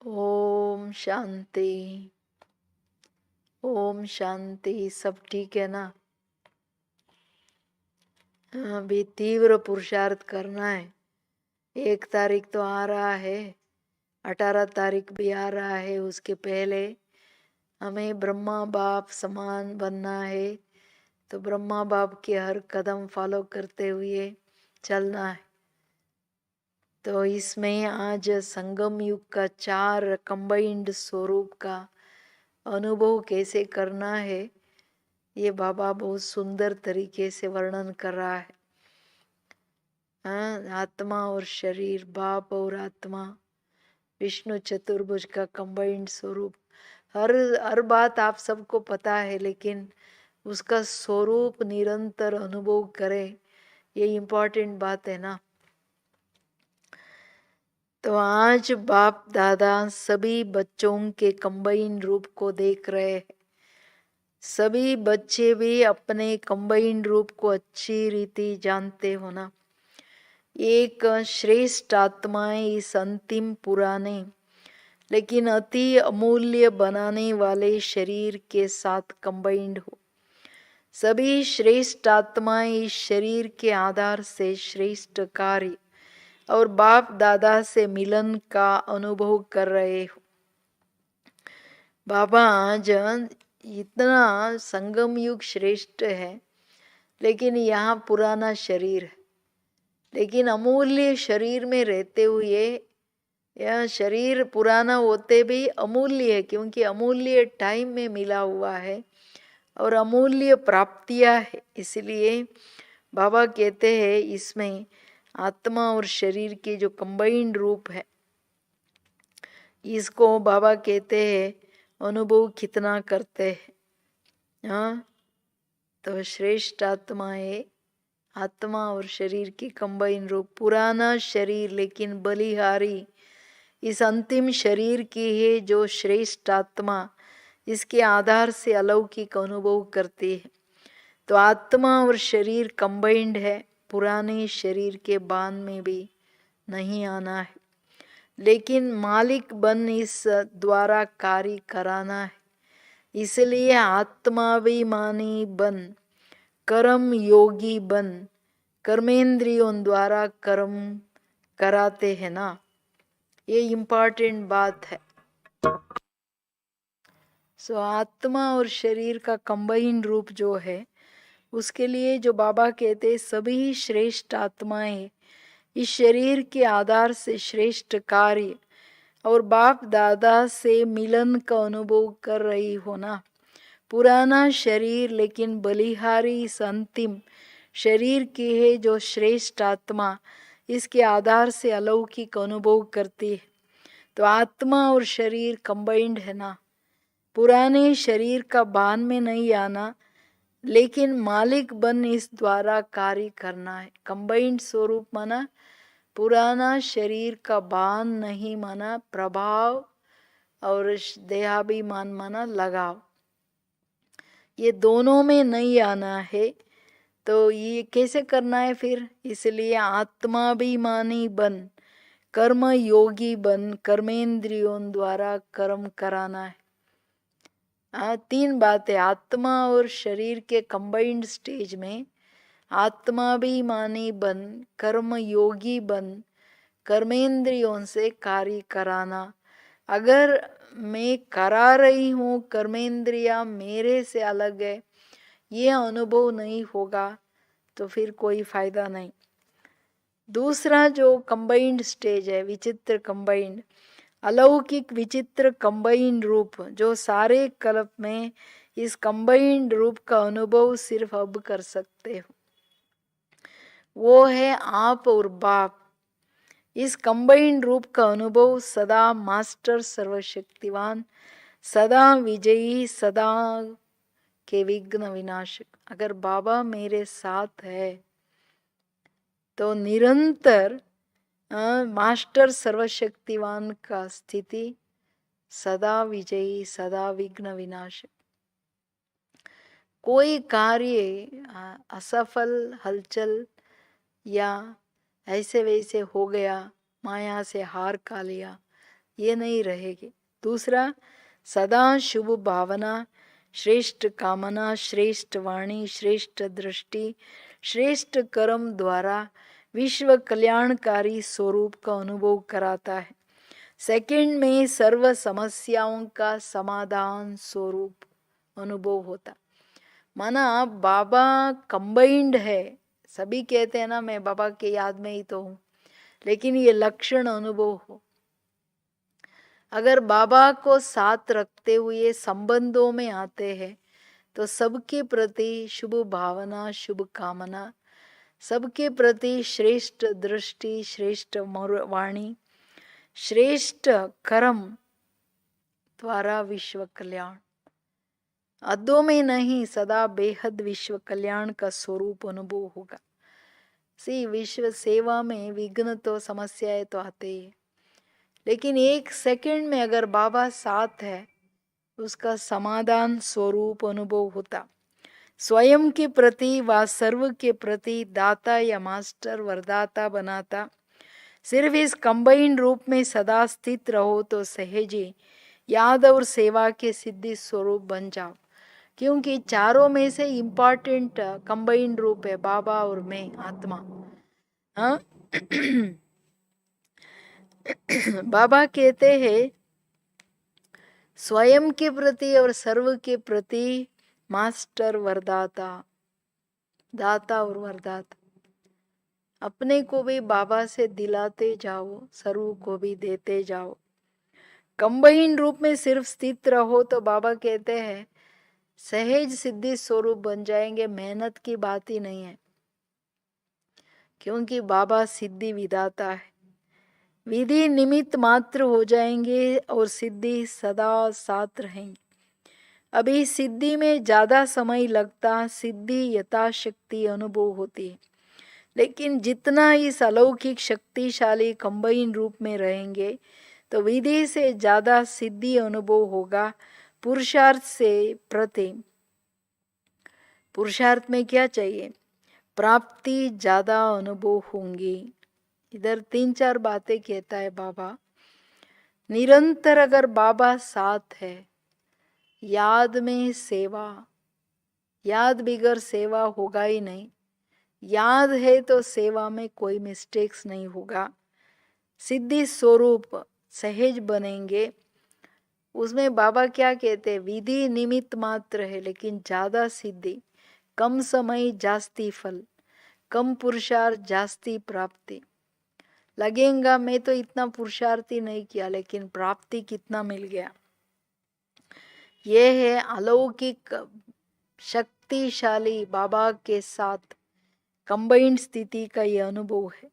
ओम शांति। ओम शांति। सब ठीक है ना? अभी तीव्र पुरुषार्थ करना है। 1 तारीख तो आ रहा है, 18 तारीख भी आ रहा है। उसके पहले हमें ब्रह्मा बाप समान बनना है। तो ब्रह्मा बाप के हर कदम फॉलो करते हुए चलना है। तो इसमें आज संगम युग का 4 कंबाइंड स्वरूप का अनुभव कैसे करना है, ये बाबा बहुत सुंदर तरीके से वर्णन कर रहा है। आत्मा और शरीर, बाप और आत्मा, विष्णु चतुर्भुज का कंबाइंड स्वरूप। हर बात आप सबको पता है, लेकिन उसका स्वरूप निरंतर अनुभव करें, ये इम्पोर्टेंट बात है ना। तो आज बाप दादा सभी बच्चों के कंबाइंड रूप को देख रहे हैं। सभी बच्चे भी अपने कंबाइंड रूप को अच्छी रीति जानते हो ना। एक श्रेष्ठ आत्माएं इस अंतिम पुराने लेकिन अति अमूल्य बनाने वाले शरीर के साथ कंबाइंड हो। सभी श्रेष्ठ आत्माएं इस शरीर के आधार से श्रेष्ठ कार्य और बाप दादा से मिलन का अनुभव कर रहे हो। बाबा आज इतना संगम युग श्रेष्ठ है, लेकिन यहाँ पुराना शरीर है। लेकिन अमूल्य शरीर में रहते हुए यह शरीर पुराना होते भी अमूल्य है, क्योंकि अमूल्य टाइम में मिला हुआ है और अमूल्य प्राप्तियां है। इसलिए बाबा कहते हैं इसमें आत्मा और शरीर के जो कंबाइंड रूप है, इसको बाबा कहते हैं अनुभव कितना करते हैं। हाँ, तो श्रेष्ठ आत्मा है, आत्मा और शरीर की कंबाइन रूप। पुराना शरीर लेकिन बलिहारी इस अंतिम शरीर की है जो श्रेष्ठ आत्मा इसके आधार से अलौकिक अनुभव करती है। तो आत्मा और शरीर कंबाइंड है, पुराने शरीर के बांध में भी नहीं आना है, लेकिन मालिक बन इस द्वारा कार्य कराना है। इसलिए आत्माभिमानी बन, कर्म योगी बन, कर्मेंद्रियों द्वारा कर्म कराते हैं ना। ये इम्पोर्टेंट बात है। सो आत्मा और शरीर का कंबाइन रूप जो है, उसके लिए जो बाबा कहते सभी श्रेष्ठ आत्माएं इस शरीर के आधार से श्रेष्ठ कार्य और बाप दादा से मिलन का अनुभव कर रही हो ना। पुराना शरीर लेकिन बलिहारी इस अंतिम शरीर की है जो श्रेष्ठ आत्मा इसके आधार से अलौकिक अनुभव करती है। तो आत्मा और शरीर कंबाइंड है ना। पुराने शरीर का बांध में नहीं आना, लेकिन मालिक बन इस द्वारा कार्य करना है। कंबाइंड स्वरूप माना पुराना शरीर का बांध नहीं माना प्रभाव, और देहाभिमान माना लगाव। ये दोनों में नहीं आना है। तो ये कैसे करना है फिर? इसलिए आत्माभिमानी बन, कर्म योगी बन, कर्मेंद्रियों द्वारा कर्म कराना है। 3 बातें आत्मा और शरीर के कंबाइंड स्टेज में। आत्माभिमानी बन, कर्म योगी बन, कर्मेंद्रियों से कार्य कराना। अगर मैं करा रही हूँ, कर्मेंद्रिया मेरे से अलग है, ये अनुभव नहीं होगा तो फिर कोई फायदा नहीं। दूसरा जो कंबाइंड स्टेज है, विचित्र कंबाइंड, अलौकिक विचित्र कंबाइंड रूप, जो सारे कल्प में इस कंबाइंड रूप का अनुभव सिर्फ अब कर सकते हो, वो है आप और बाप। इस कंबाइंड रूप का अनुभव सदा मास्टर सर्वशक्तिवान, सदा विजयी, सदा के विघ्न विनाशक। अगर बाबा मेरे साथ है तो निरंतर मास्टर सर्वशक्तिवान का स्थिति, सदा विजयी, सदा विघ्न विनाशक। कोई कार्य असफल, हलचल या ऐसे वैसे हो गया, माया से हार खा लिया, ये नहीं रहेगी। दूसरा, सदा शुभ भावना, श्रेष्ठ कामना, श्रेष्ठ वाणी, श्रेष्ठ दृष्टि, श्रेष्ठ कर्म द्वारा विश्व कल्याणकारी स्वरूप का अनुभव कराता है। सेकंड में सर्व समस्याओं का समाधान स्वरूप अनुभव होता। माना बाबा कंबाइंड है, सभी कहते हैं ना मैं बाबा के याद में ही तो हूँ, लेकिन ये लक्षण अनुभव हो। अगर बाबा को साथ रखते हुए संबंधों में आते हैं तो सबके प्रति शुभ भावना, शुभ कामना, सबके प्रति श्रेष्ठ दृष्टि, श्रेष्ठ वाणी, श्रेष्ठ कर्म द्वारा विश्व कल्याण, अद्दों में नहीं सदा बेहद विश्व कल्याण का स्वरूप अनुभव होगा। विश्व सेवा में विघ्न तो समस्याएं तो आते ही, लेकिन एक सेकंड में अगर बाबा साथ है उसका समाधान स्वरूप अनुभव होता। स्वयं के प्रति व सर्व के प्रति दाता या मास्टर वरदाता बनाता। सिर्फ इस कंबाइंड रूप में सदा स्थित रहो तो सहजी याद और सेवा के सिद्धि स्वरूप बन जाओ, क्योंकि चारों में से इम्पोर्टेंट कंबाइंड रूप है बाबा और मैं आत्मा। हाँ बाबा कहते हैं स्वयं के प्रति और सर्व के प्रति मास्टर वरदाता, दाता और वरदाता। अपने को भी बाबा से दिलाते जाओ, सर्व को भी देते जाओ। कंबाइन रूप में सिर्फ स्थित रहो तो बाबा कहते हैं सहज सिद्धि स्वरूप बन जाएंगे। मेहनत की बात ही नहीं है, क्योंकि बाबा सिद्धि विदाता है। विधि निमित्त मात्र हो जाएंगे और सिद्धि सदा साथ रहेंगे। अभी सिद्धि में ज्यादा समय लगता, सिद्धि यथाशक्ति अनुभव होती है, लेकिन जितना इस अलौकिक शक्तिशाली कंबाइन रूप में रहेंगे तो विधि से ज्यादा सिद्धि अनुभव होगा। पुरुषार्थ से प्रति, पुरुषार्थ में क्या चाहिए, प्राप्ति ज्यादा अनुभव होंगी। इधर 3-4 बातें कहता है बाबा। निरंतर अगर बाबा साथ है, याद में सेवा, याद बिगर सेवा होगा ही नहीं। याद है तो सेवा में कोई मिस्टेक्स नहीं होगा। सिद्धि स्वरूप सहज बनेंगे। उसमें बाबा क्या कहते हैं, विधि निमित्त मात्र है लेकिन ज्यादा सिद्धि, कम समय जास्ती फल, कम पुरुषार्थ जास्ती प्राप्ति। लगेगा मैं तो इतना पुरुषार्थ ही नहीं किया लेकिन प्राप्ति कितना मिल गया। यह है अलौकिक शक्तिशाली बाबा के साथ कंबाइंड स्थिति का यह अनुभव है।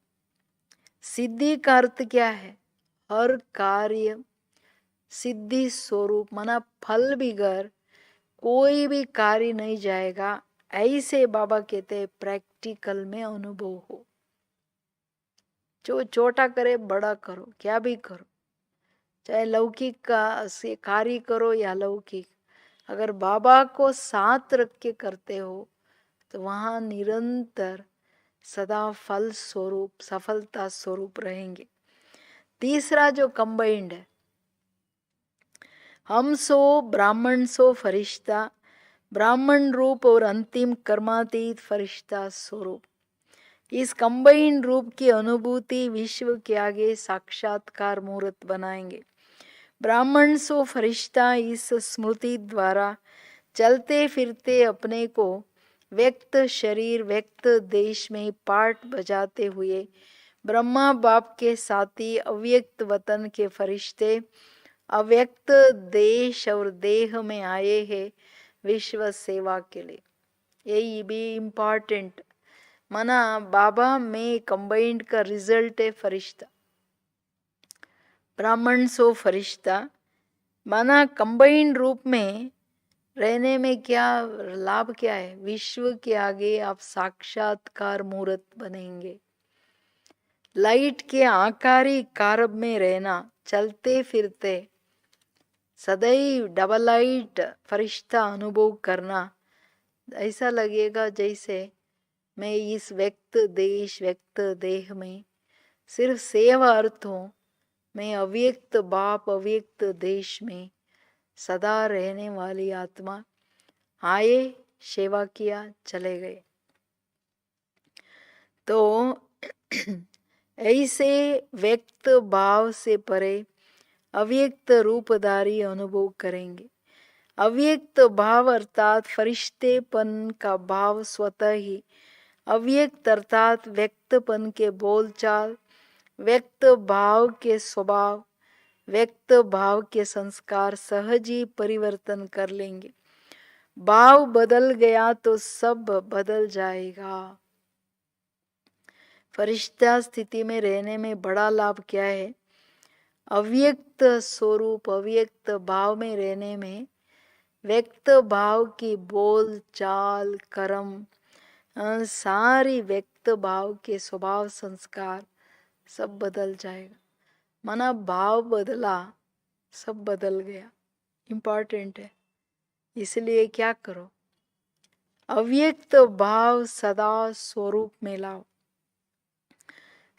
सिद्धि का अर्थ क्या है, हर कार्य सिद्धि स्वरूप, माना फल बिगर कोई भी कार्य नहीं जाएगा। ऐसे बाबा कहते हैं प्रैक्टिकल में अनुभव हो। जो छोटा करे बड़ा करो, क्या भी करो, चाहे लौकिक का से कार्य करो या लौकिक, अगर बाबा को साथ रख के करते हो तो वहां निरंतर सदा फल स्वरूप, सफलता स्वरूप रहेंगे। तीसरा जो कंबाइंड है, हम सो ब्राह्मण सो फरिश्ता, ब्राह्मण रूप और अंतिम कर्मातीत फरिश्ता स्वरूप। इस कंबाइन रूप की अनुभूति विश्व के आगे साक्षात्कार मूर्त बनाएंगे। ब्राह्मण सो फरिश्ता इस स्मृति द्वारा चलते फिरते अपने को व्यक्त शरीर, व्यक्त देश में पार्ट बजाते हुए ब्रह्मा बाप के साथी अव्यक्त वतन के फरिश्ते अव्यक्त देश और देह में आए हैं विश्व सेवा के लिए। यही भी इम्पॉर्टेंट, माना बाबा में कंबाइंड का रिजल्ट है फरिश्ता। ब्राह्मण सो फरिश्ता माना कंबाइंड रूप में रहने में क्या लाभ क्या है, विश्व के आगे आप साक्षात्कार मूर्त बनेंगे। लाइट के आकारी कारब में रहना, चलते फिरते सदैव डबल लाइट फरिश्ता अनुभव करना, ऐसा लगेगा जैसे मैं इस व्यक्त देश, व्यक्त देह में सिर्फ सेवा अर्थ हूँ, मैं अव्यक्त बाप अव्यक्त देश में सदा रहने वाली आत्मा, आए, सेवा किया, चले गए। तो ऐसे व्यक्त भाव से परे अव्यक्त रूपधारी अनुभव करेंगे। अव्यक्त भाव अर्थात फरिश्तेपन का भाव स्वतः ही अव्यक्त अर्थात व्यक्तपन के बोलचाल, व्यक्त भाव के स्वभाव, व्यक्त भाव के संस्कार सहज ही परिवर्तन कर लेंगे। भाव बदल गया तो सब बदल जाएगा। फरिश्ता स्थिति में रहने में बड़ा लाभ क्या है? अव्यक्त स्वरूप अव्यक्त भाव में रहने में व्यक्त भाव की बोल चाल कर्म सारी व्यक्त भाव के स्वभाव संस्कार सब बदल जाएगा। माना भाव बदला, सब बदल गया। इम्पॉर्टेंट है। इसलिए क्या करो, अव्यक्त भाव सदा स्वरूप में लाओ।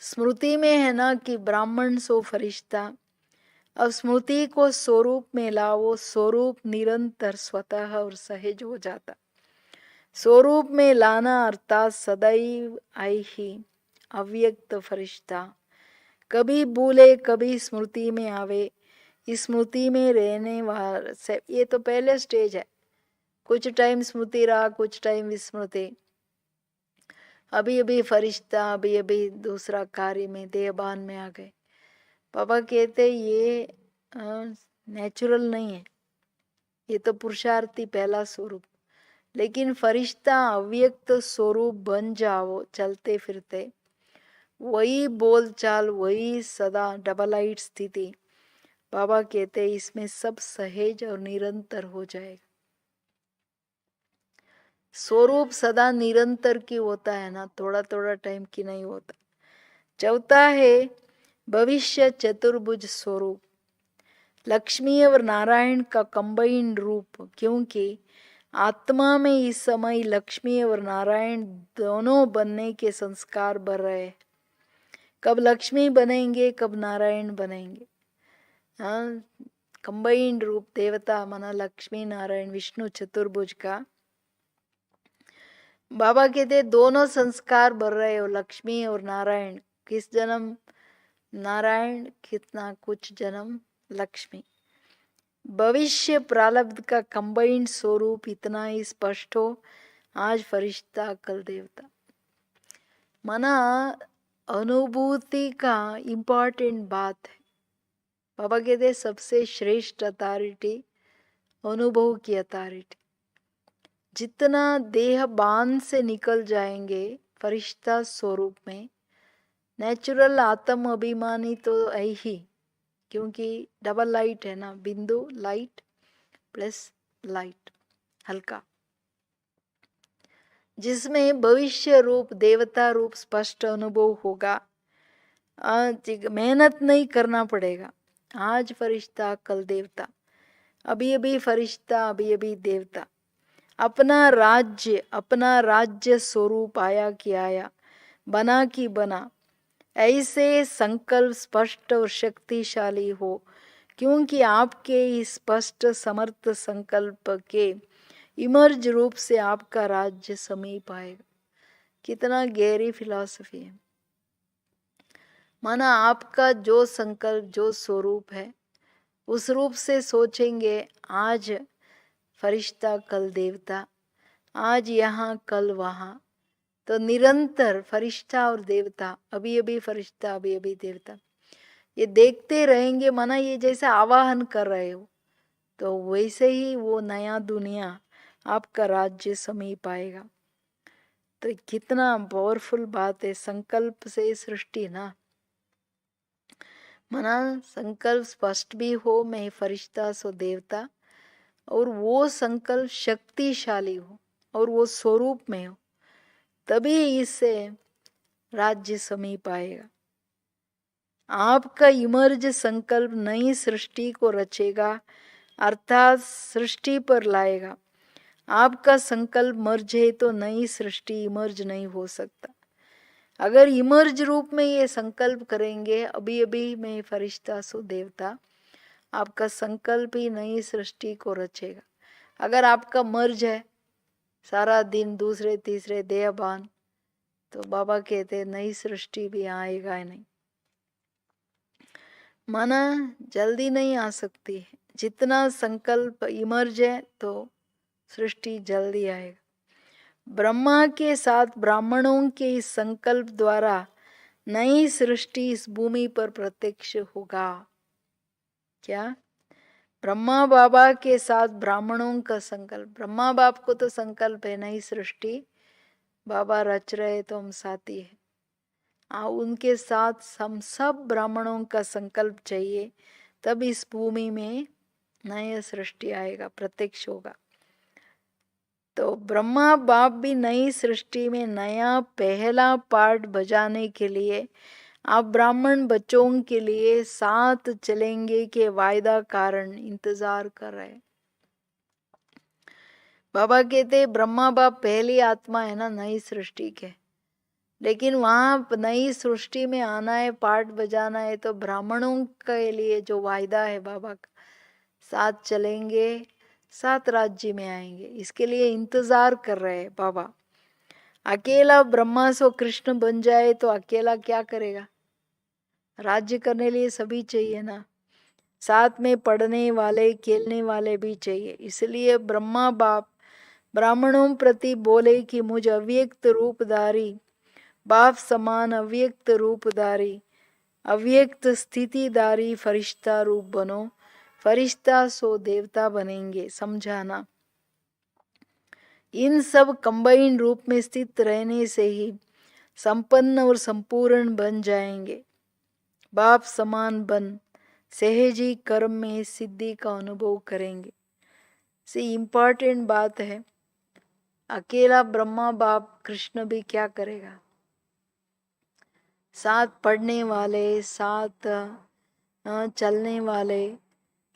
स्मृति में है ना कि ब्राह्मण सो फरिश्ता, अब स्मृति को स्वरूप में लाओ। स्वरूप निरंतर स्वतः और सहज हो जाता। स्वरूप में लाना अर्थात सदैव आई ही अव्यक्त फरिश्ता, कभी भूले कभी स्मृति में आवे। इस स्मृति में रहने वाले से, ये तो पहले स्टेज है। कुछ टाइम स्मृति रहा, कुछ टाइम विस्मृति। अभी अभी फरिश्ता, अभी अभी दूसरा कार्य में देहबान में आ गए। पापा कहते ये नेचुरल नहीं है, ये तो पुरुषार्थी पहला स्वरूप। लेकिन फरिश्ता अव्यक्त स्वरूप बन जाओ चलते फिरते, वही बोलचाल, वही सदा डबल लाइट स्थिति। बाबा कहते इसमें सब सहज और निरंतर हो जाएगा। स्वरूप सदा निरंतर की होता है ना, थोड़ा थोड़ा टाइम की नहीं होता। चौथा है भविष्य चतुर्भुज स्वरूप, लक्ष्मी और नारायण का कंबाइंड रूप। क्योंकि आत्मा में इस समय लक्ष्मी और नारायण दोनों बनने के संस्कार बढ़ रहे हैं। कब लक्ष्मी बनेंगे, कब नारायण बनेंगे। हाँ, कंबाइंड रूप देवता माना लक्ष्मी नारायण विष्णु चतुर्भुज का। बाबा कहते दोनों संस्कार बढ़ रहे हो, लक्ष्मी और नारायण। किस जन्म नारायण, कितना कुछ जन्म लक्ष्मी। भविष्य प्रारब्ध का कंबाइंड स्वरूप इतना ही स्पष्ट हो, आज फरिश्ता कल देवता। माना अनुभूति का इम्पोर्टेंट बात है। बाबा कहते सबसे श्रेष्ठ अथॉरिटी अनुभव की अथॉरिटी। जितना देह बांध से निकल जाएंगे फरिश्ता स्वरूप में, नेचुरल आत्म अभिमानी तो है ही, क्योंकि डबल लाइट है ना, बिंदु लाइट प्लस लाइट हल्का, जिसमें भविष्य रूप देवता रूप स्पष्ट अनुभव होगा। मेहनत नहीं करना पड़ेगा। आज फरिश्ता कल देवता, अभी अभी फरिश्ता अभी अभी देवता। अपना राज्य स्वरूप आया कि आया, बना कि बना। ऐसे संकल्प स्पष्ट और शक्तिशाली हो, क्योंकि आपके इस स्पष्ट समर्थ संकल्प के इमर्ज रूप से आपका राज्य समीप आएगा। कितना गहरी फिलॉसफी है। माना आपका जो संकल्प जो स्वरूप है उस रूप से सोचेंगे, आज फरिश्ता कल देवता, आज यहाँ कल वहाँ, तो निरंतर फरिश्ता और देवता, अभी अभी फरिश्ता अभी अभी देवता, ये देखते रहेंगे। माना ये जैसे आवाहन कर रहे हो, तो वैसे ही वो नया दुनिया आपका राज्य समीप आएगा। तो कितना पावरफुल बात है। संकल्प से सृष्टि ना, माना संकल्प स्पष्ट भी हो, मैं फरिश्ता सो देवता, और वो संकल्प शक्तिशाली हो और वो स्वरूप में हो, तभी इससे राज्य समीप आएगा। आपका इमर्ज संकल्प नई सृष्टि को रचेगा, अर्थात सृष्टि पर लाएगा। आपका संकल्प मर्ज है तो नई सृष्टि इमर्ज नहीं हो सकता। अगर इमर्ज रूप में ये संकल्प करेंगे, अभी अभी मैं फरिश्ता सु देवता, आपका संकल्प ही नई सृष्टि को रचेगा। अगर आपका मर्ज है सारा दिन दूसरे तीसरे देहभान, तो बाबा कहते नई सृष्टि भी आएगा ही नहीं। माना जल्दी नहीं आ सकती है, जितना संकल्प इमर्ज है तो सृष्टि जल्दी आएगा। ब्रह्मा के साथ ब्राह्मणों के इस संकल्प द्वारा नई सृष्टि इस भूमि पर प्रत्यक्ष होगा। क्या? ब्रह्मा बाबा के साथ ब्राह्मणों का संकल्प, ब्रह्मा बाप को तो संकल्प है नई सृष्टि बाबा रच रहे तो हम साथी है, उनके साथ हम सब ब्राह्मणों का संकल्प चाहिए, तब इस भूमि में नया सृष्टि आएगा, प्रत्यक्ष होगा। तो ब्रह्मा बाप भी नई सृष्टि में नया पहला पार्ट बजाने के लिए आप ब्राह्मण बच्चों के लिए साथ चलेंगे के वायदा कारण इंतजार कर रहे। बाबा कहते ब्रह्मा बाप पहली आत्मा है ना नई सृष्टि के, लेकिन वहां नई सृष्टि में आना है, पार्ट बजाना है, तो ब्राह्मणों के लिए जो वायदा है बाबा का, साथ चलेंगे, साथ राज्य में आएंगे, इसके लिए इंतजार कर रहे हैं बाबा। अकेला ब्रह्मा सो कृष्ण बन जाए तो अकेला क्या करेगा? राज्य करने लिए सभी चाहिए ना, साथ में पढ़ने वाले खेलने वाले भी चाहिए। इसलिए ब्रह्मा बाप ब्राह्मणों प्रति बोले कि मुझ अव्यक्त रूपधारी बाप समान अव्यक्त रूपधारी अव्यक्त स्थितिधारी फरिश्ता रूप बनो, फरिश्ता सो देवता बनेंगे। समझाना, इन सब कंबाइन रूप में स्थित रहने से ही संपन्न और संपूर्ण बन जाएंगे। बाप समान बन सहजी कर्म में सिद्धि का अनुभव करेंगे। से इम्पोर्टेंट बात है, अकेला ब्रह्मा बाप कृष्ण भी क्या करेगा? साथ पढ़ने वाले, साथ चलने वाले,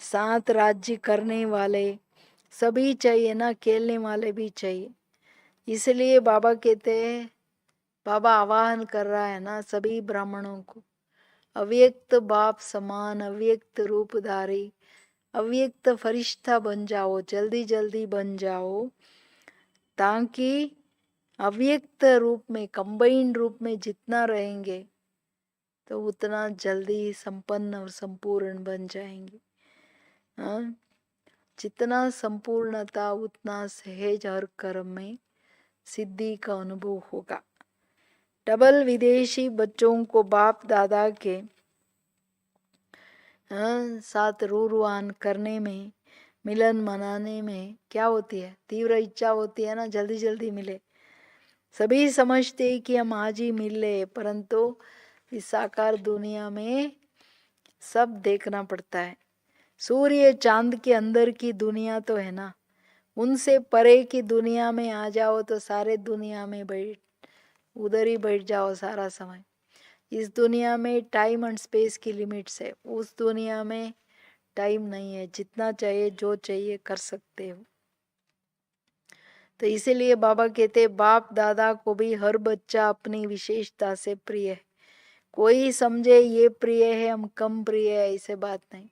साथ राज्य करने वाले सभी चाहिए ना, खेलने वाले भी चाहिए। इसलिए बाबा कहते हैं, बाबा आवाहन कर रहा है ना सभी ब्राह्मणों को, अव्यक्त बाप समान अव्यक्त रूपधारी अव्यक्त फरिश्ता बन जाओ, जल्दी जल्दी बन जाओ, ताकि अव्यक्त रूप में कंबाइंड रूप में जितना रहेंगे तो उतना जल्दी संपन्न और संपूर्ण बन जाएंगे। हाँ? जितना संपूर्णता उतना सहज हर कर्म में सिद्धि का अनुभव होगा। डबल विदेशी बच्चों को बाप दादा के साथ रूरुआन करने में, मिलन मनाने में क्या होती है? तीव्र इच्छा होती है ना, जल्दी जल्दी मिले। सभी समझते हैं कि हम आज ही मिल ले, परंतु इस साकार दुनिया में सब देखना पड़ता है। सूर्य चांद के अंदर की दुनिया तो है ना, उनसे परे की दुनिया में आ जाओ तो सारे दुनिया में उधर ही बैठ जाओ सारा समय। इस दुनिया में टाइम एंड स्पेस की लिमिट्स है, उस दुनिया में टाइम नहीं है, जितना चाहिए जो चाहिए कर सकते हो। तो इसीलिए बाबा कहते बाप दादा को भी हर बच्चा अपनी विशेषता से प्रिय है। कोई समझे ये प्रिय है हम कम प्रिय है, ऐसे बात नहीं।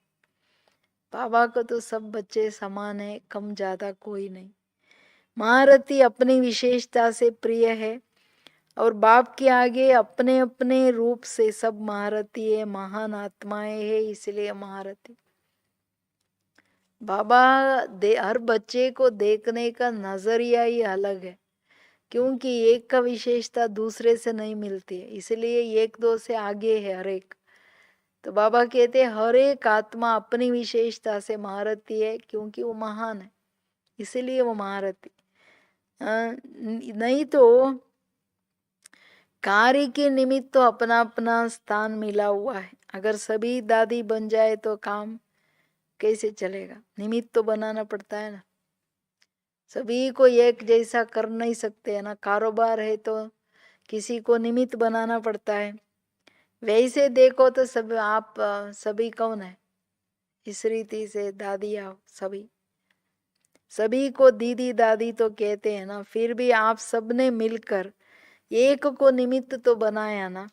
बाबा को तो सब बच्चे समान है, कम ज्यादा कोई नहीं। महारथी अपनी विशेषता से प्रिय है और बाप के आगे अपने अपने रूप से सब महारथी है, महान आत्माएं है, इसलिए महारथी। बाबा हर बच्चे को देखने का नजरिया ही अलग है, क्योंकि एक का विशेषता दूसरे से नहीं मिलती है, इसलिए एक दो से आगे है हर एक। तो बाबा कहते हैं हर एक आत्मा अपनी विशेषता से महारथी है, क्योंकि वो महान है, इसीलिए वो महारथी। नहीं तो कार्य के निमित्त तो अपना अपना स्थान मिला हुआ है। अगर सभी दादी बन जाए तो काम कैसे चलेगा? निमित्त तो बनाना पड़ता है ना, सभी को एक जैसा कर नहीं सकते है ना। कारोबार है तो किसी को निमित्त बनाना पड़ता है। वैसे देखो तो सब आप सभी कौन है? इस रीति से दादी आओ, सभी को दीदी दादी तो कहते हैं ना, फिर भी आप सबने मिलकर एक को निमित्त तो बनाया ना,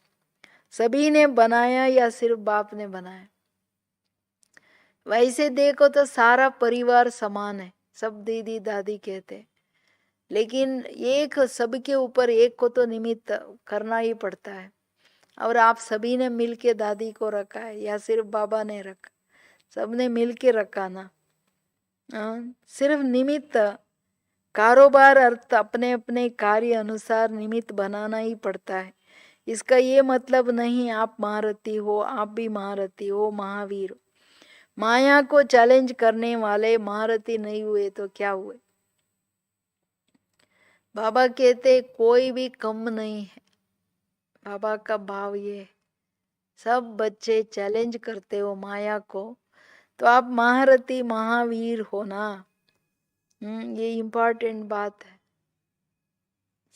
सभी ने बनाया या सिर्फ बाप ने बनाया? वैसे देखो तो सारा परिवार समान है, सब दीदी दादी कहते, लेकिन एक सबके ऊपर एक को तो निमित्त करना ही पड़ता है। और आप सभी ने मिलके दादी को रखा है या सिर्फ बाबा ने रखा? सबने मिलके रखा ना। सिर्फ निमित्त, कारोबार अर्थ अपने अपने कार्य अनुसार निमित्त बनाना ही पड़ता है। इसका ये मतलब नहीं आप महारथी हो, आप भी महारथी हो, महावीर हो। माया को चैलेंज करने वाले महारथी नहीं हुए तो क्या हुए? बाबा कहते कोई भी कम नहीं है। बाबा का भाव ये है, सब बच्चे चैलेंज करते हो माया को तो आप महारथी महावीर हो ना। ये इम्पोर्टेंट बात है।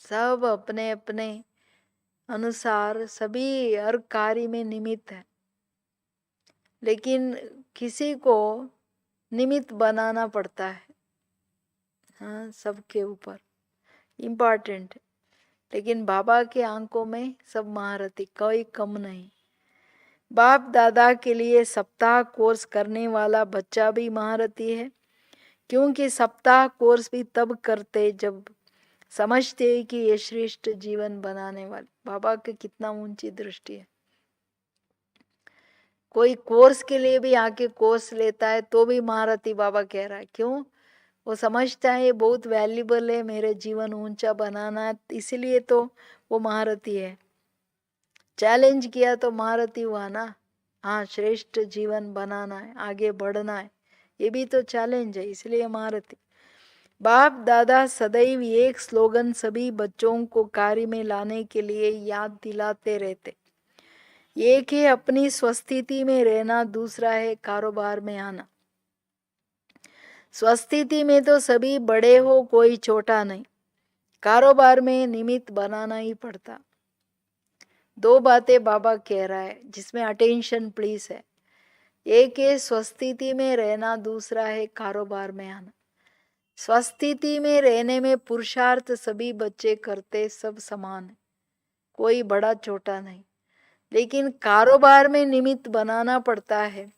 सब अपने अपने अनुसार सभी हर कार्य में निमित्त है, लेकिन किसी को निमित्त बनाना पड़ता है। हाँ, सबके ऊपर इम्पोर्टेंट है, लेकिन बाबा के आंखों में सब महारथी, कोई कम नहीं। बाप दादा के लिए सप्ताह कोर्स करने वाला बच्चा भी महारथी है, क्योंकि सप्ताह कोर्स भी तब करते जब समझते हैं कि ये श्रेष्ठ जीवन बनाने वाले। बाबा की कितना ऊंची दृष्टि है। कोई कोर्स के लिए भी आके कोर्स लेता है तो भी महारथी बाबा कह रहा है। क्यों? वो समझता है ये बहुत वैल्यूबल है, मेरे जीवन ऊंचा बनाना है, इसीलिए तो वो महारथी है। चैलेंज किया तो महारथी हुआ ना। हाँ, श्रेष्ठ जीवन बनाना है, आगे बढ़ना है, ये भी तो चैलेंज है, इसलिए महारथी। बाप दादा सदैव एक स्लोगन सभी बच्चों को कार्य में लाने के लिए याद दिलाते रहते। एक है अपनी स्वस्थिति में रहना, दूसरा है कारोबार में आना। स्वस्थिति में तो सभी बड़े हो, कोई छोटा नहीं। कारोबार में निमित्त बनाना ही पड़ता। दो बातें बाबा कह रहा है जिसमें अटेंशन प्लीज है। एक है स्वस्थिति में रहना, दूसरा है कारोबार में आना। स्वस्थिति में रहने में पुरुषार्थ सभी बच्चे करते, सब समान है, कोई बड़ा छोटा नहीं। लेकिन कारोबार में निमित्त बनाना पड़ता है,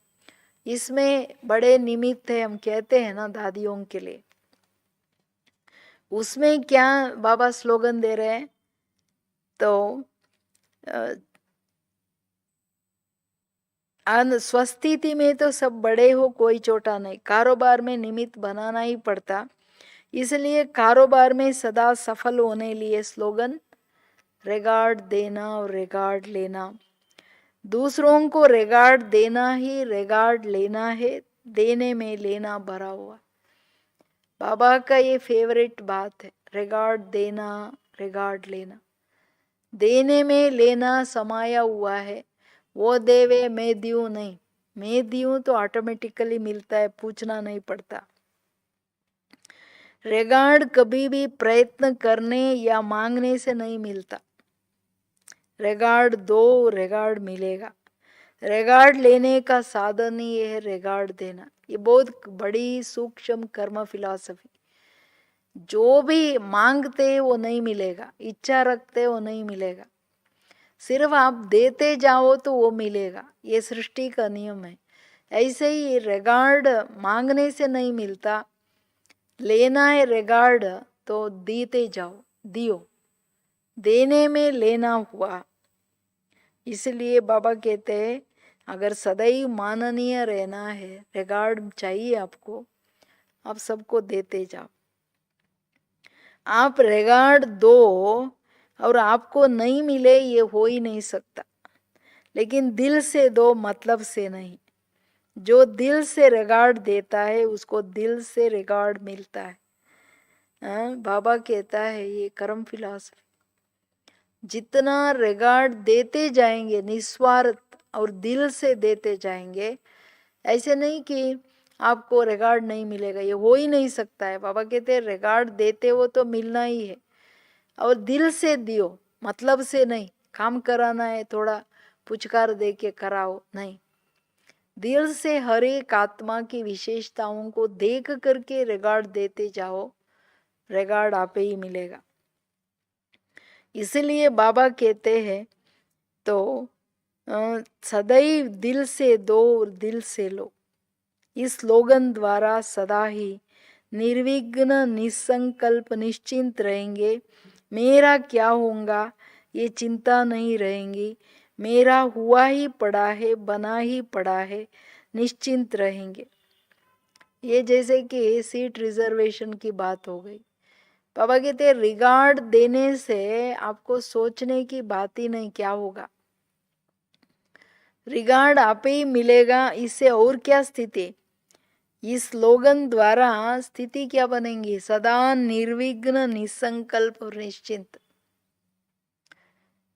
इसमें बड़े निमित्त है, हम कहते हैं ना दादियों के लिए। उसमें क्या बाबा स्लोगन दे रहे हैं? तो स्वस्थिति में तो सब बड़े हो, कोई छोटा नहीं। कारोबार में निमित्त बनाना ही पड़ता, इसलिए कारोबार में सदा सफल होने लिए स्लोगन रिगार्ड देना और रिगार्ड लेना। दूसरों को रिगार्ड देना ही रिगार्ड लेना है, देने में लेना भरा हुआ। बाबा का ये फेवरेट बात है, रिगार्ड देना, रिगार्ड लेना। देने में लेना समाया हुआ है। वो देवे मैं दियूं नहीं, मैं दियूं तो ऑटोमेटिकली मिलता है, पूछना नहीं पड़ता। रिगार्ड कभी भी प्रयत्न करने या मांगने से नहीं मिलता। रिगार्ड दो, रिगार्ड मिलेगा। रिगार्ड लेने का साधन ही है रिगार्ड देना। ये बहुत बड़ी सूक्ष्म कर्म फिलॉसफी। जो भी मांगते वो नहीं मिलेगा, इच्छा रखते वो नहीं मिलेगा, सिर्फ आप देते जाओ तो वो मिलेगा। ये सृष्टि का नियम है। ऐसे ही रिगार्ड मांगने से नहीं मिलता, लेना है रिगार्ड तो देते जाओ, दियो, देने में लेना हुआ। इसलिए बाबा कहते हैं अगर सदैव माननीय रहना है, रिगार्ड चाहिए आपको, आप सबको देते जाओ। आप रिगार्ड दो और आपको नहीं मिले, ये हो ही नहीं सकता। लेकिन दिल से दो, मतलब से नहीं। जो दिल से रिगार्ड देता है उसको दिल से रिगार्ड मिलता है। बाबा कहता है ये कर्म फिलॉसफी। जितना रिगार्ड देते जाएंगे निस्वार्थ और दिल से देते जाएंगे, ऐसे नहीं कि आपको रिगार्ड नहीं मिलेगा, ये हो ही नहीं सकता है। बाबा कहते हैं रिगार्ड देते हो तो मिलना ही है, और दिल से दियो, मतलब से नहीं। काम कराना है थोड़ा पुचकार दे के कराओ, नहीं, दिल से हर एक आत्मा की विशेषताओं को देख करके रिगार्ड देते जाओ, रिगार्ड आपे ही मिलेगा। इसलिए बाबा कहते हैं तो सदैव दिल से दो और दिल से लो। इस स्लोगन द्वारा सदा ही निर्विघ्न निसंकल्प निश्चिंत रहेंगे। मेरा क्या होगा ये चिंता नहीं रहेंगी, मेरा हुआ ही पड़ा है, बना ही पड़ा है, निश्चिंत रहेंगे। ये जैसे कि सीट रिजर्वेशन की बात हो गई। बाबा कहते हैं रिगार्ड देने से आपको सोचने की बात ही नहीं, क्या होगा। रिगार्ड आप ही मिलेगा, इससे और क्या स्थिति। इस स्लोगन द्वारा स्थिति क्या बनेगी, सदा निर्विघ्न निसंकल्प और निश्चिंत।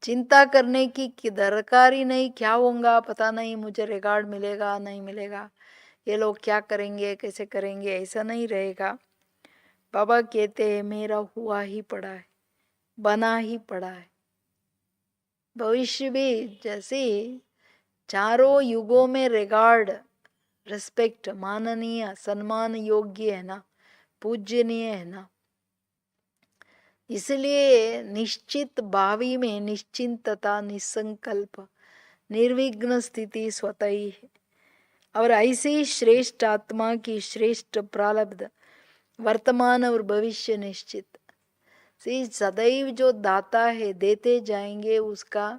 चिंता करने की दरकार ही नहीं, क्या होगा पता नहीं, मुझे रिगार्ड मिलेगा नहीं मिलेगा, ये लोग क्या करेंगे कैसे करेंगे, ऐसा नहीं रहेगा। बाबा कहते हैं मेरा हुआ ही पड़ा है, बना ही पड़ा है। भविष्य भी जैसे चारों युगों में रिगार्ड, रिस्पेक्ट, माननीय, सम्मान योग्य है ना, पूजनीय है ना। इसलिए निश्चित भावी में निश्चिंतता, निसंकल्प, निर्विघ्न स्थिति स्वतः ही है। और ऐसे ही श्रेष्ठ आत्मा की श्रेष्ठ प्रारब्ध वर्तमान और भविष्य निश्चित। सदैव जो दाता है देते जाएंगे, उसका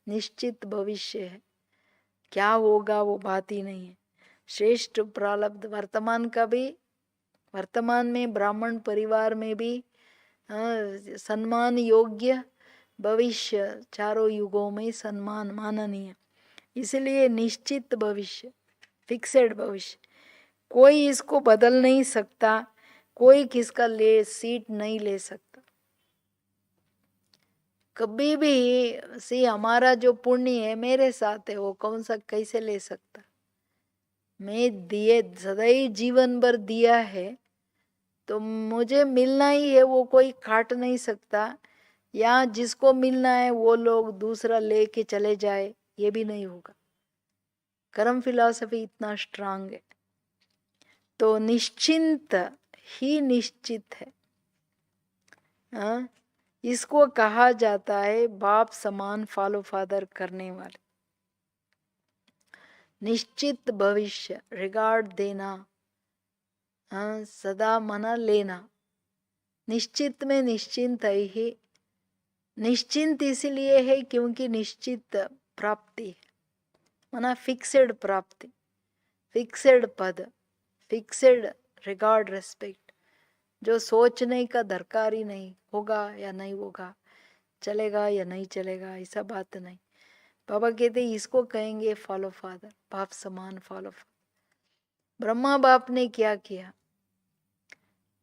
निश्चित भविष्य है, क्या होगा वो बात ही नहीं है। श्रेष्ठ प्रारब्ध वर्तमान का भी, वर्तमान में ब्राह्मण परिवार में भी सम्मान योग्य, भविष्य चारों युगों में सम्मान माननीय। इसलिए निश्चित भविष्य, फिक्सेड भविष्य, कोई इसको बदल नहीं सकता, कोई किसका ले सीट नहीं ले सकता। कभी भी सी हमारा जो पुण्य है मेरे साथ है, वो कौन सा कैसे ले सकता। मैं दिए सदैव जीवन भर दिया है तो मुझे मिलना ही है, वो कोई काट नहीं सकता। या जिसको मिलना है वो लोग दूसरा लेके चले जाए, ये भी नहीं होगा। कर्म फिलॉसफी इतना स्ट्रांग है। तो निश्चिंत ही निश्चित है। इसको कहा जाता है बाप समान फॉलो फादर करने वाले। निश्चित भविष्य, रिगार्ड देना, सदा मना लेना। निश्चित में निश्चिंत है ही। निश्चिंत इसलिए है क्योंकि निश्चित प्राप्ति है, मना फिक्सेड प्राप्ति, फिक्सेड पद, फिक्सेड रिगार्ड, रेस्पेक्ट, जो सोचने का दरकार ही नहीं, होगा या नहीं होगा, चलेगा या नहीं चलेगा, ऐसा बात नहीं। बाबा कहते इसको कहेंगे फॉलो फादर, बाप समान फॉलो फादर। ब्रह्मा बाप ने क्या किया,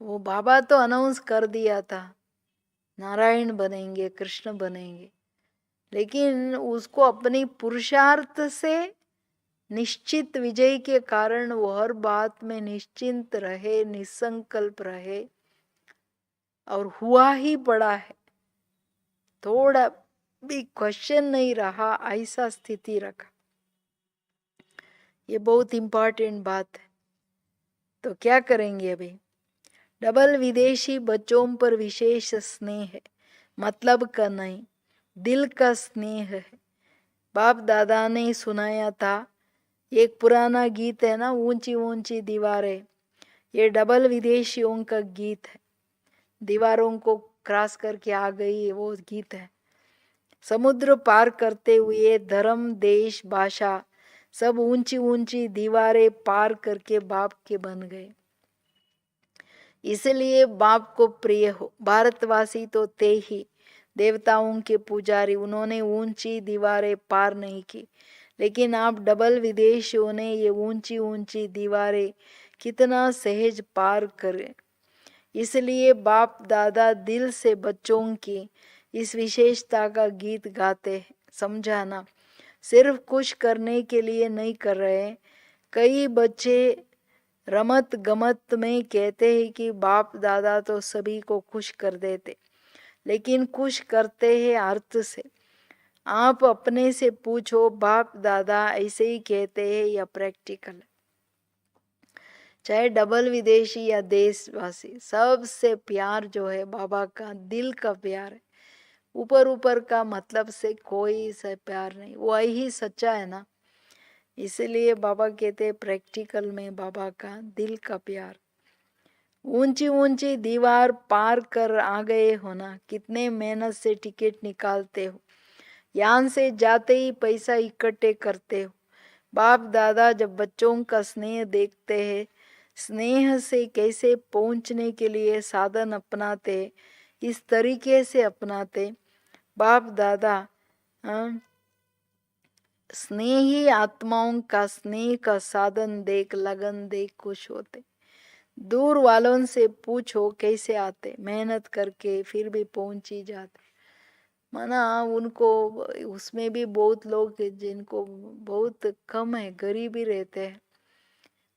वो बाबा तो अनाउंस कर दिया था नारायण बनेंगे, कृष्ण बनेंगे, लेकिन उसको अपनी पुरुषार्थ से निश्चित विजय के कारण वो हर बात में निश्चिंत रहे, निसंकल्प रहे, और हुआ ही पड़ा है, थोड़ा भी क्वेश्चन नहीं रहा, ऐसा स्थिति रखा। ये बहुत इंपॉर्टेंट बात है। तो क्या करेंगे अभी, डबल विदेशी बच्चों पर विशेष स्नेह है, मतलब का नहीं, दिल का स्नेह है। बाप दादा ने सुनाया था, एक पुराना गीत है ना, ऊंची ऊंची दीवारें, ये डबल विदेशियों का गीत है। दीवारों को क्रॉस करके आ गई, वो गीत है। समुद्र पार करते हुए धर्म, देश, भाषा, सब ऊंची ऊंची दीवारें पार करके बाप के बन गए। इसलिए बाप को प्रिय हो। भारतवासी तो थे ही देवताओं के पुजारी, उन्होंने ऊंची दीवारें पार नहीं की, लेकिन आप डबल विदेशियों ने ये ऊंची ऊंची दीवारें कितना सहज पार करे। इसलिए बाप दादा दिल से बच्चों की इस विशेषता का गीत गाते हैं। समझाना सिर्फ खुश करने के लिए नहीं कर रहे। कई बच्चे रमत गमत में कहते हैं कि बाप दादा तो सभी को खुश कर देते, लेकिन खुश करते हैं अर्थ से। आप अपने से पूछो, बाप दादा ऐसे ही कहते हैं या प्रैक्टिकल? चाहे डबल विदेशी या देशवासी, सबसे प्यार जो है बाबा का दिल का प्यार है। ऊपर ऊपर का मतलब से कोई सा प्यार नहीं, वही सच्चा है ना। इसलिए बाबा कहते प्रैक्टिकल में बाबा का दिल का प्यार। ऊंची ऊंची दीवार पार कर आ गए हो ना, कितने मेहनत से टिकट निकालते हो, यहाँ से जाते ही पैसा इकट्ठे करते हो। बाप दादा जब बच्चों का स्नेह देखते हैं, स्नेह से कैसे पहुंचने के लिए साधन अपनाते, इस तरीके से अपनाते बाप दादा। स्नेही आत्माओं का स्नेह का साधन देख, लगन देख खुश होते। दूर वालों से पूछो कैसे आते, मेहनत करके फिर भी पहुंच ही जाते। माना उनको उसमें भी बहुत लोग जिनको बहुत कम है, गरीब ही रहते हैं,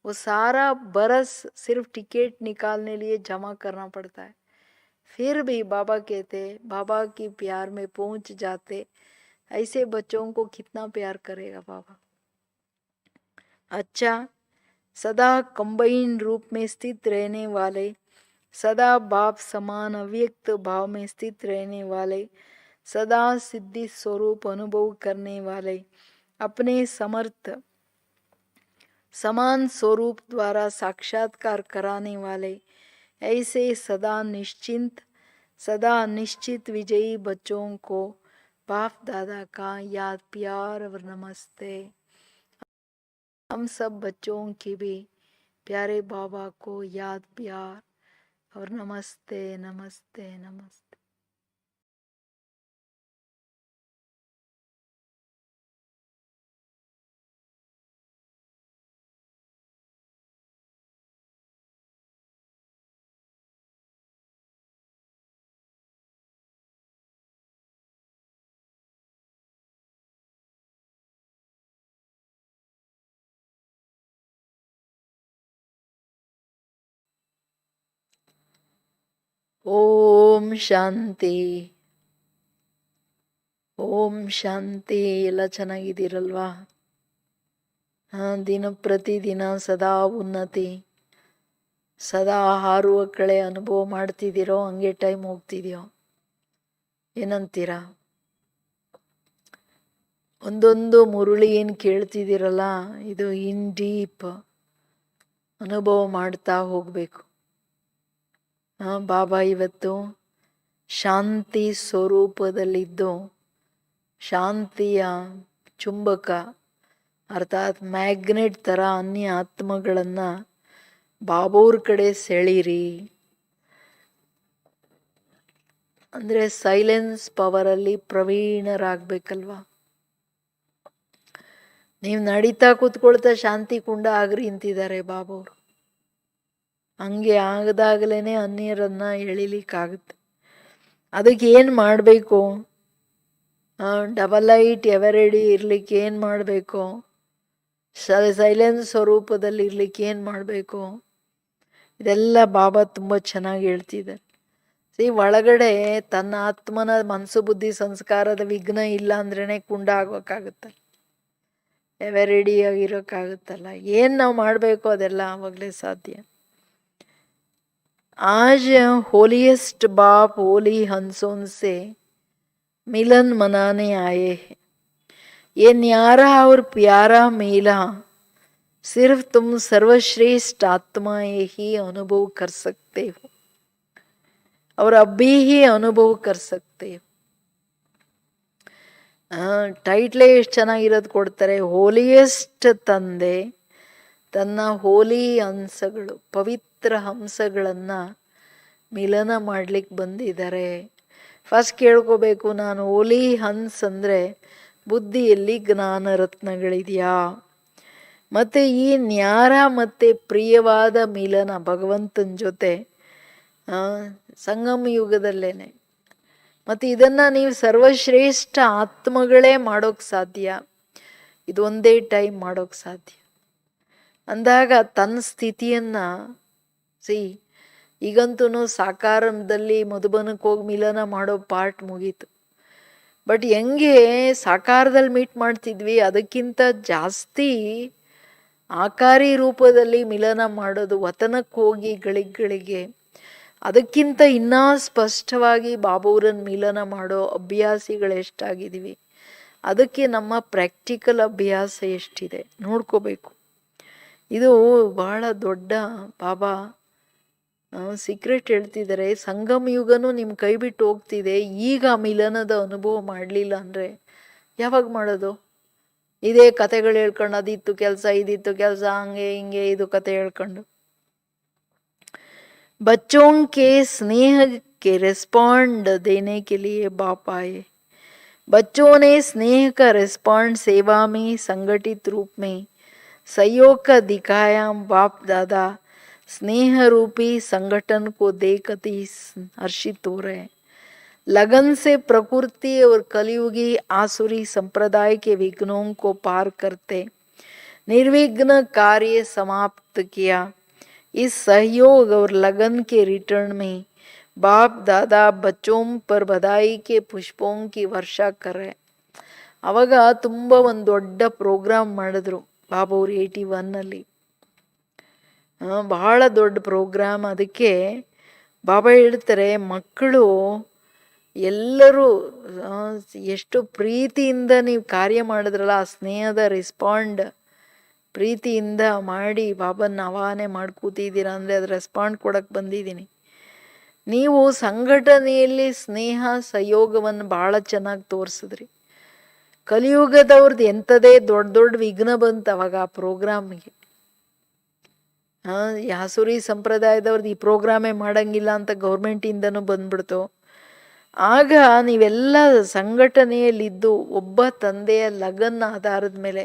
वो सारा बरस सिर्फ टिकट निकालने लिए जमा करना पड़ता है, फिर भी बाबा कहते बाबा की प्यार में पहुंच जाते। ऐसे बच्चों को कितना प्यार करेगा बाबा। अच्छा, सदा कंबाइन रूप में स्थित रहने वाले, सदा बाप समान अव्यक्त भाव में स्थित रहने वाले, सदा सिद्धि स्वरूप अनुभव करने वाले, अपने समर्थ समान स्वरूप द्वारा साक्षात्कार कराने वाले, ऐसे सदा निश्चित विजयी बच्चों को बाप दादा का याद प्यार और नमस्ते। हम सब बच्चों की भी प्यारे बाबा को याद प्यार और नमस्ते नमस्ते नमस्ते। ಓಂ ಶಾಂತಿ, ಓಂ ಶಾಂತಿ. ಎಲ್ಲ ಚೆನ್ನಾಗಿದ್ದೀರಲ್ವಾ? ದಿನ ಪ್ರತಿದಿನ ಸದಾ ಉನ್ನತಿ, ಸದಾ ಹಾರುವ ಕಳೆ ಅನುಭವ ಮಾಡ್ತಿದ್ದೀರೋ, ಹಂಗೆ ಟೈಮ್ ಹೋಗ್ತಿದ್ಯೋ, ಏನಂತೀರಾ? ಒಂದೊಂದು ಮುರುಳಿ ಏನು ಕೇಳ್ತಿದ್ದೀರಲ್ಲ, ಇದು ಇನ್ ಡೀಪ್ ಅನುಭವ ಮಾಡ್ತಾ ಹೋಗ್ಬೇಕು. ಬಾಬಾ ಇವತ್ತು ಶಾಂತಿ ಸ್ವರೂಪದಲ್ಲಿದ್ದು ಶಾಂತಿಯ ಚುಂಬಕ ಅರ್ಥಾತ್ ಮ್ಯಾಗ್ನೆಟ್ ಥರ ಅನ್ಯ ಆತ್ಮಗಳನ್ನು ಬಾಬೋರ್ ಕಡೆ ಸೆಳೀರಿ. ಅಂದರೆ ಸೈಲೆನ್ಸ್ ಪವರಲ್ಲಿ ಪ್ರವೀಣರಾಗಬೇಕಲ್ವಾ? ನೀವು ನಡೀತಾ ಕೂತ್ಕೊಳ್ತಾ ಶಾಂತಿ ಕುಂಡ ಆಗ್ರಿ ಅಂತಿದ್ದಾರೆ ಬಾಬೋರು. ಹಂಗೆ ಆಗದಾಗಲೇ ಅನ್ಯರನ್ನ ಎಳಿಲಿಕ್ಕಾಗುತ್ತೆ. ಅದಕ್ಕೆ ಏನು ಮಾಡಬೇಕು? ಡಬಲ್ ಲೈಟ್ ಎವರೆಡಿ ಇರ್ಲಿಕ್ಕೆ ಏನು ಮಾಡಬೇಕು? ಸೈಲೆನ್ಸ್ ಸ್ವರೂಪದಲ್ಲಿ ಇರ್ಲಿಕ್ಕೆ ಏನು ಮಾಡಬೇಕು? ಇದೆಲ್ಲ ಬಾಬಾ ತುಂಬ ಚೆನ್ನಾಗಿ ಹೇಳ್ತಿದ್ದಾರೆ. ಒಳಗಡೆ ತನ್ನ ಆತ್ಮನ ಮನಸ್ಸು ಬುದ್ಧಿ ಸಂಸ್ಕಾರದ ವಿಘ್ನ ಇಲ್ಲ ಅಂದ್ರೇ ಕುಂಡ ಆಗೋಕ್ಕಾಗುತ್ತೆ, ಎವರೆಡಿ ಆಗಿರೋಕ್ಕಾಗುತ್ತಲ್ಲ. ಏನು ನಾವು ಮಾಡಬೇಕು ಅದೆಲ್ಲ ಆವಾಗಲೇ ಸಾಧ್ಯ. आज होलीएस्ट बाप होली हंसों से मिलन मनाने आए हैं. ये न्यारा और प्यारा मेला सिर्फ तुम सर्वश्रेष्ठ आत्माएं ही अनुभव कर सकते हो और अभी ही अनुभव कर सकते हो. ಟೈಟ್ಲೇ ಎಷ್ಟು ಚೆನ್ನಾಗಿರೋದು ಕೊಡ್ತಾರೆ. ಹೋಲಿಯೆಸ್ಟ್ ತಂದೆ ತನ್ನ ಹೋಲಿ ಹಂಸಗಳು, ಪವಿತ್ರ ಹಂಸಗಳನ್ನು ಮಿಲನ ಮಾಡ್ಲಿಕ್ಕೆ ಬಂದಿದ್ದಾರೆ. ಫಸ್ಟ್ ಕೇಳ್ಕೋಬೇಕು, ನಾನು ಹೋಲಿ ಹಂಸ್ ಅಂದರೆ ಬುದ್ಧಿಯಲ್ಲಿ ಜ್ಞಾನ ರತ್ನಗಳಿದೆಯಾ? ಮತ್ತು ಈ ನ್ಯಾರ ಮತ್ತು ಪ್ರಿಯವಾದ ಮಿಲನ ಭಗವಂತನ ಜೊತೆ ಸಂಗಮ ಯುಗದಲ್ಲೇನೆ. ಮತ್ತು ಇದನ್ನು ನೀವು ಸರ್ವಶ್ರೇಷ್ಠ ಆತ್ಮಗಳೇ ಮಾಡೋಕ್ಕೆ ಸಾಧ್ಯ, ಇದು ಒಂದೇ ಟೈಮ್ ಮಾಡೋಕ್ಕೆ ಸಾಧ್ಯ ಅಂದಾಗ ತನ್ನ ಸ್ಥಿತಿಯನ್ನು ಈಗಂತೂ ಸಾಕಾರದಲ್ಲಿ ಮಧುಬನಕ್ಕೆ ಹೋಗಿ ಮಿಲನ ಮಾಡೋ ಪಾರ್ಟ್ ಮುಗೀತು. ಬಟ್ ಹೆಂಗೆ ಸಾಕಾರದಲ್ಲಿ ಮೀಟ್ ಮಾಡ್ತಿದ್ವಿ, ಅದಕ್ಕಿಂತ ಜಾಸ್ತಿ ಆಕಾರಿ ರೂಪದಲ್ಲಿ ಮಿಲನ ಮಾಡೋದು, ವತನಕ್ಕೆ ಹೋಗಿ ಗಳಿಗೆ ಅದಕ್ಕಿಂತ ಇನ್ನೂ ಸ್ಪಷ್ಟವಾಗಿ ಬಾಬೂರನ್ನ ಮಿಲನ ಮಾಡೋ ಅಭ್ಯಾಸಿಗಳೆಷ್ಟಾಗಿದ್ದೀವಿ, ಅದಕ್ಕೆ ನಮ್ಮ ಪ್ರಾಕ್ಟಿಕಲ್ ಅಭ್ಯಾಸ ಎಷ್ಟಿದೆ ನೋಡ್ಕೋಬೇಕು. ಇದು ಬಹಳ ದೊಡ್ಡ ಬಾಬಾ ಸೀಕ್ರೆಟ್ ಹೇಳ್ತಿದ್ದಾರೆ. ಸಂಗಮ ಯುಗನೂ ನಿಮ್ಮ ಕೈ ಬಿಟ್ಟು ಹೋಗ್ತಿದೆ. ಈಗ ಮಿಲನದ ಅನುಭವ ಮಾಡಲಿಲ್ಲ ಅಂದರೆ ಯಾವಾಗ ಮಾಡೋದು? ಇದೇ ಕತೆಗಳು ಹೇಳ್ಕೊಂಡು ಅದಿತ್ತು ಕೆಲಸ ಇದಿತ್ತು ಕೆಲಸ ಹಂಗೆ ಹಿಂಗೆ ಇದು ಕತೆ ಹೇಳ್ಕೊಂಡು. बच्चों के स्नेह के रिस्पॉन्ड देने के लिए बाप आए. बच्चों ने स्नेह का रिस्पॉन्ड सेवा में संगठित रूप में सहयोग का दिखाया. बाप दादा स्नेह रूपी संगठन को देख अति हर्षित हो रहे. लगन से प्रकृति और कलयुगी आसुरी संप्रदाय के विघ्नों को पार करते निर्विघ्न कार्य समाप्त किया. इस सहयोग और लगन के रिटर्न में बाप दादा बच्चों पर बधाई के पुष्पों की वर्षा करे. ಅವಾಗ ತುಂಬ ಒಂದು ದೊಡ್ಡ ಪ್ರೋಗ್ರಾಮ್ ಮಾಡಿದ್ರು ಬಾಬಾವ್ರು 81ನಲ್ಲಿ. ಬಹಳ ದೊಡ್ಡ ಪ್ರೋಗ್ರಾಮ್. ಅದಕ್ಕೆ ಬಾಬಾ ಹೇಳ್ತಾರೆ, ಮಕ್ಕಳು ಎಲ್ಲರೂ ಎಷ್ಟು ಪ್ರೀತಿಯಿಂದ ನೀವು ಕಾರ್ಯ ಮಾಡಿದ್ರಲ್ಲ, ಆ ಸ್ನೇಹದ ರೆಸ್ಪಾಂಡ್ ಪ್ರೀತಿಯಿಂದ ಮಾಡಿ ಬಾಬನ್ನ ಆವಾಹನೆ ಮಾಡಿ ಕೂತಿದ್ದೀರಾ ಅಂದರೆ ಅದು ರೆಸ್ಪಾಂಡ್ ಕೊಡಕ್ಕೆ ಬಂದಿದ್ದೀನಿ. ನೀವು ಸಂಘಟನೆಯಲ್ಲಿ ಸ್ನೇಹ ಸಹಯೋಗವನ್ನು ಭಾಳ ಚೆನ್ನಾಗಿ ತೋರಿಸಿದ್ರಿ. ಕಲಿಯುಗದವ್ರದ್ದು ಎಂಥದೇ ದೊಡ್ಡ ದೊಡ್ಡ ವಿಘ್ನ ಬಂತು ಅವಾಗ ಆ ಪ್ರೋಗ್ರಾಮಿಗೆ. ಯಾಸುರಿ ಸಂಪ್ರದಾಯದವ್ರದ್ದು ಈ ಪ್ರೋಗ್ರಾಮೇ ಮಾಡಂಗಿಲ್ಲ ಅಂತ ಗೌರ್ಮೆಂಟಿಂದನೂ ಬಂದ್ಬಿಡ್ತು. ಆಗ ನೀವೆಲ್ಲ ಸಂಘಟನೆಯಲ್ಲಿದ್ದು ಒಬ್ಬ ತಂದೆಯ ಲಗನ್ನ ಆಧಾರದ ಮೇಲೆ,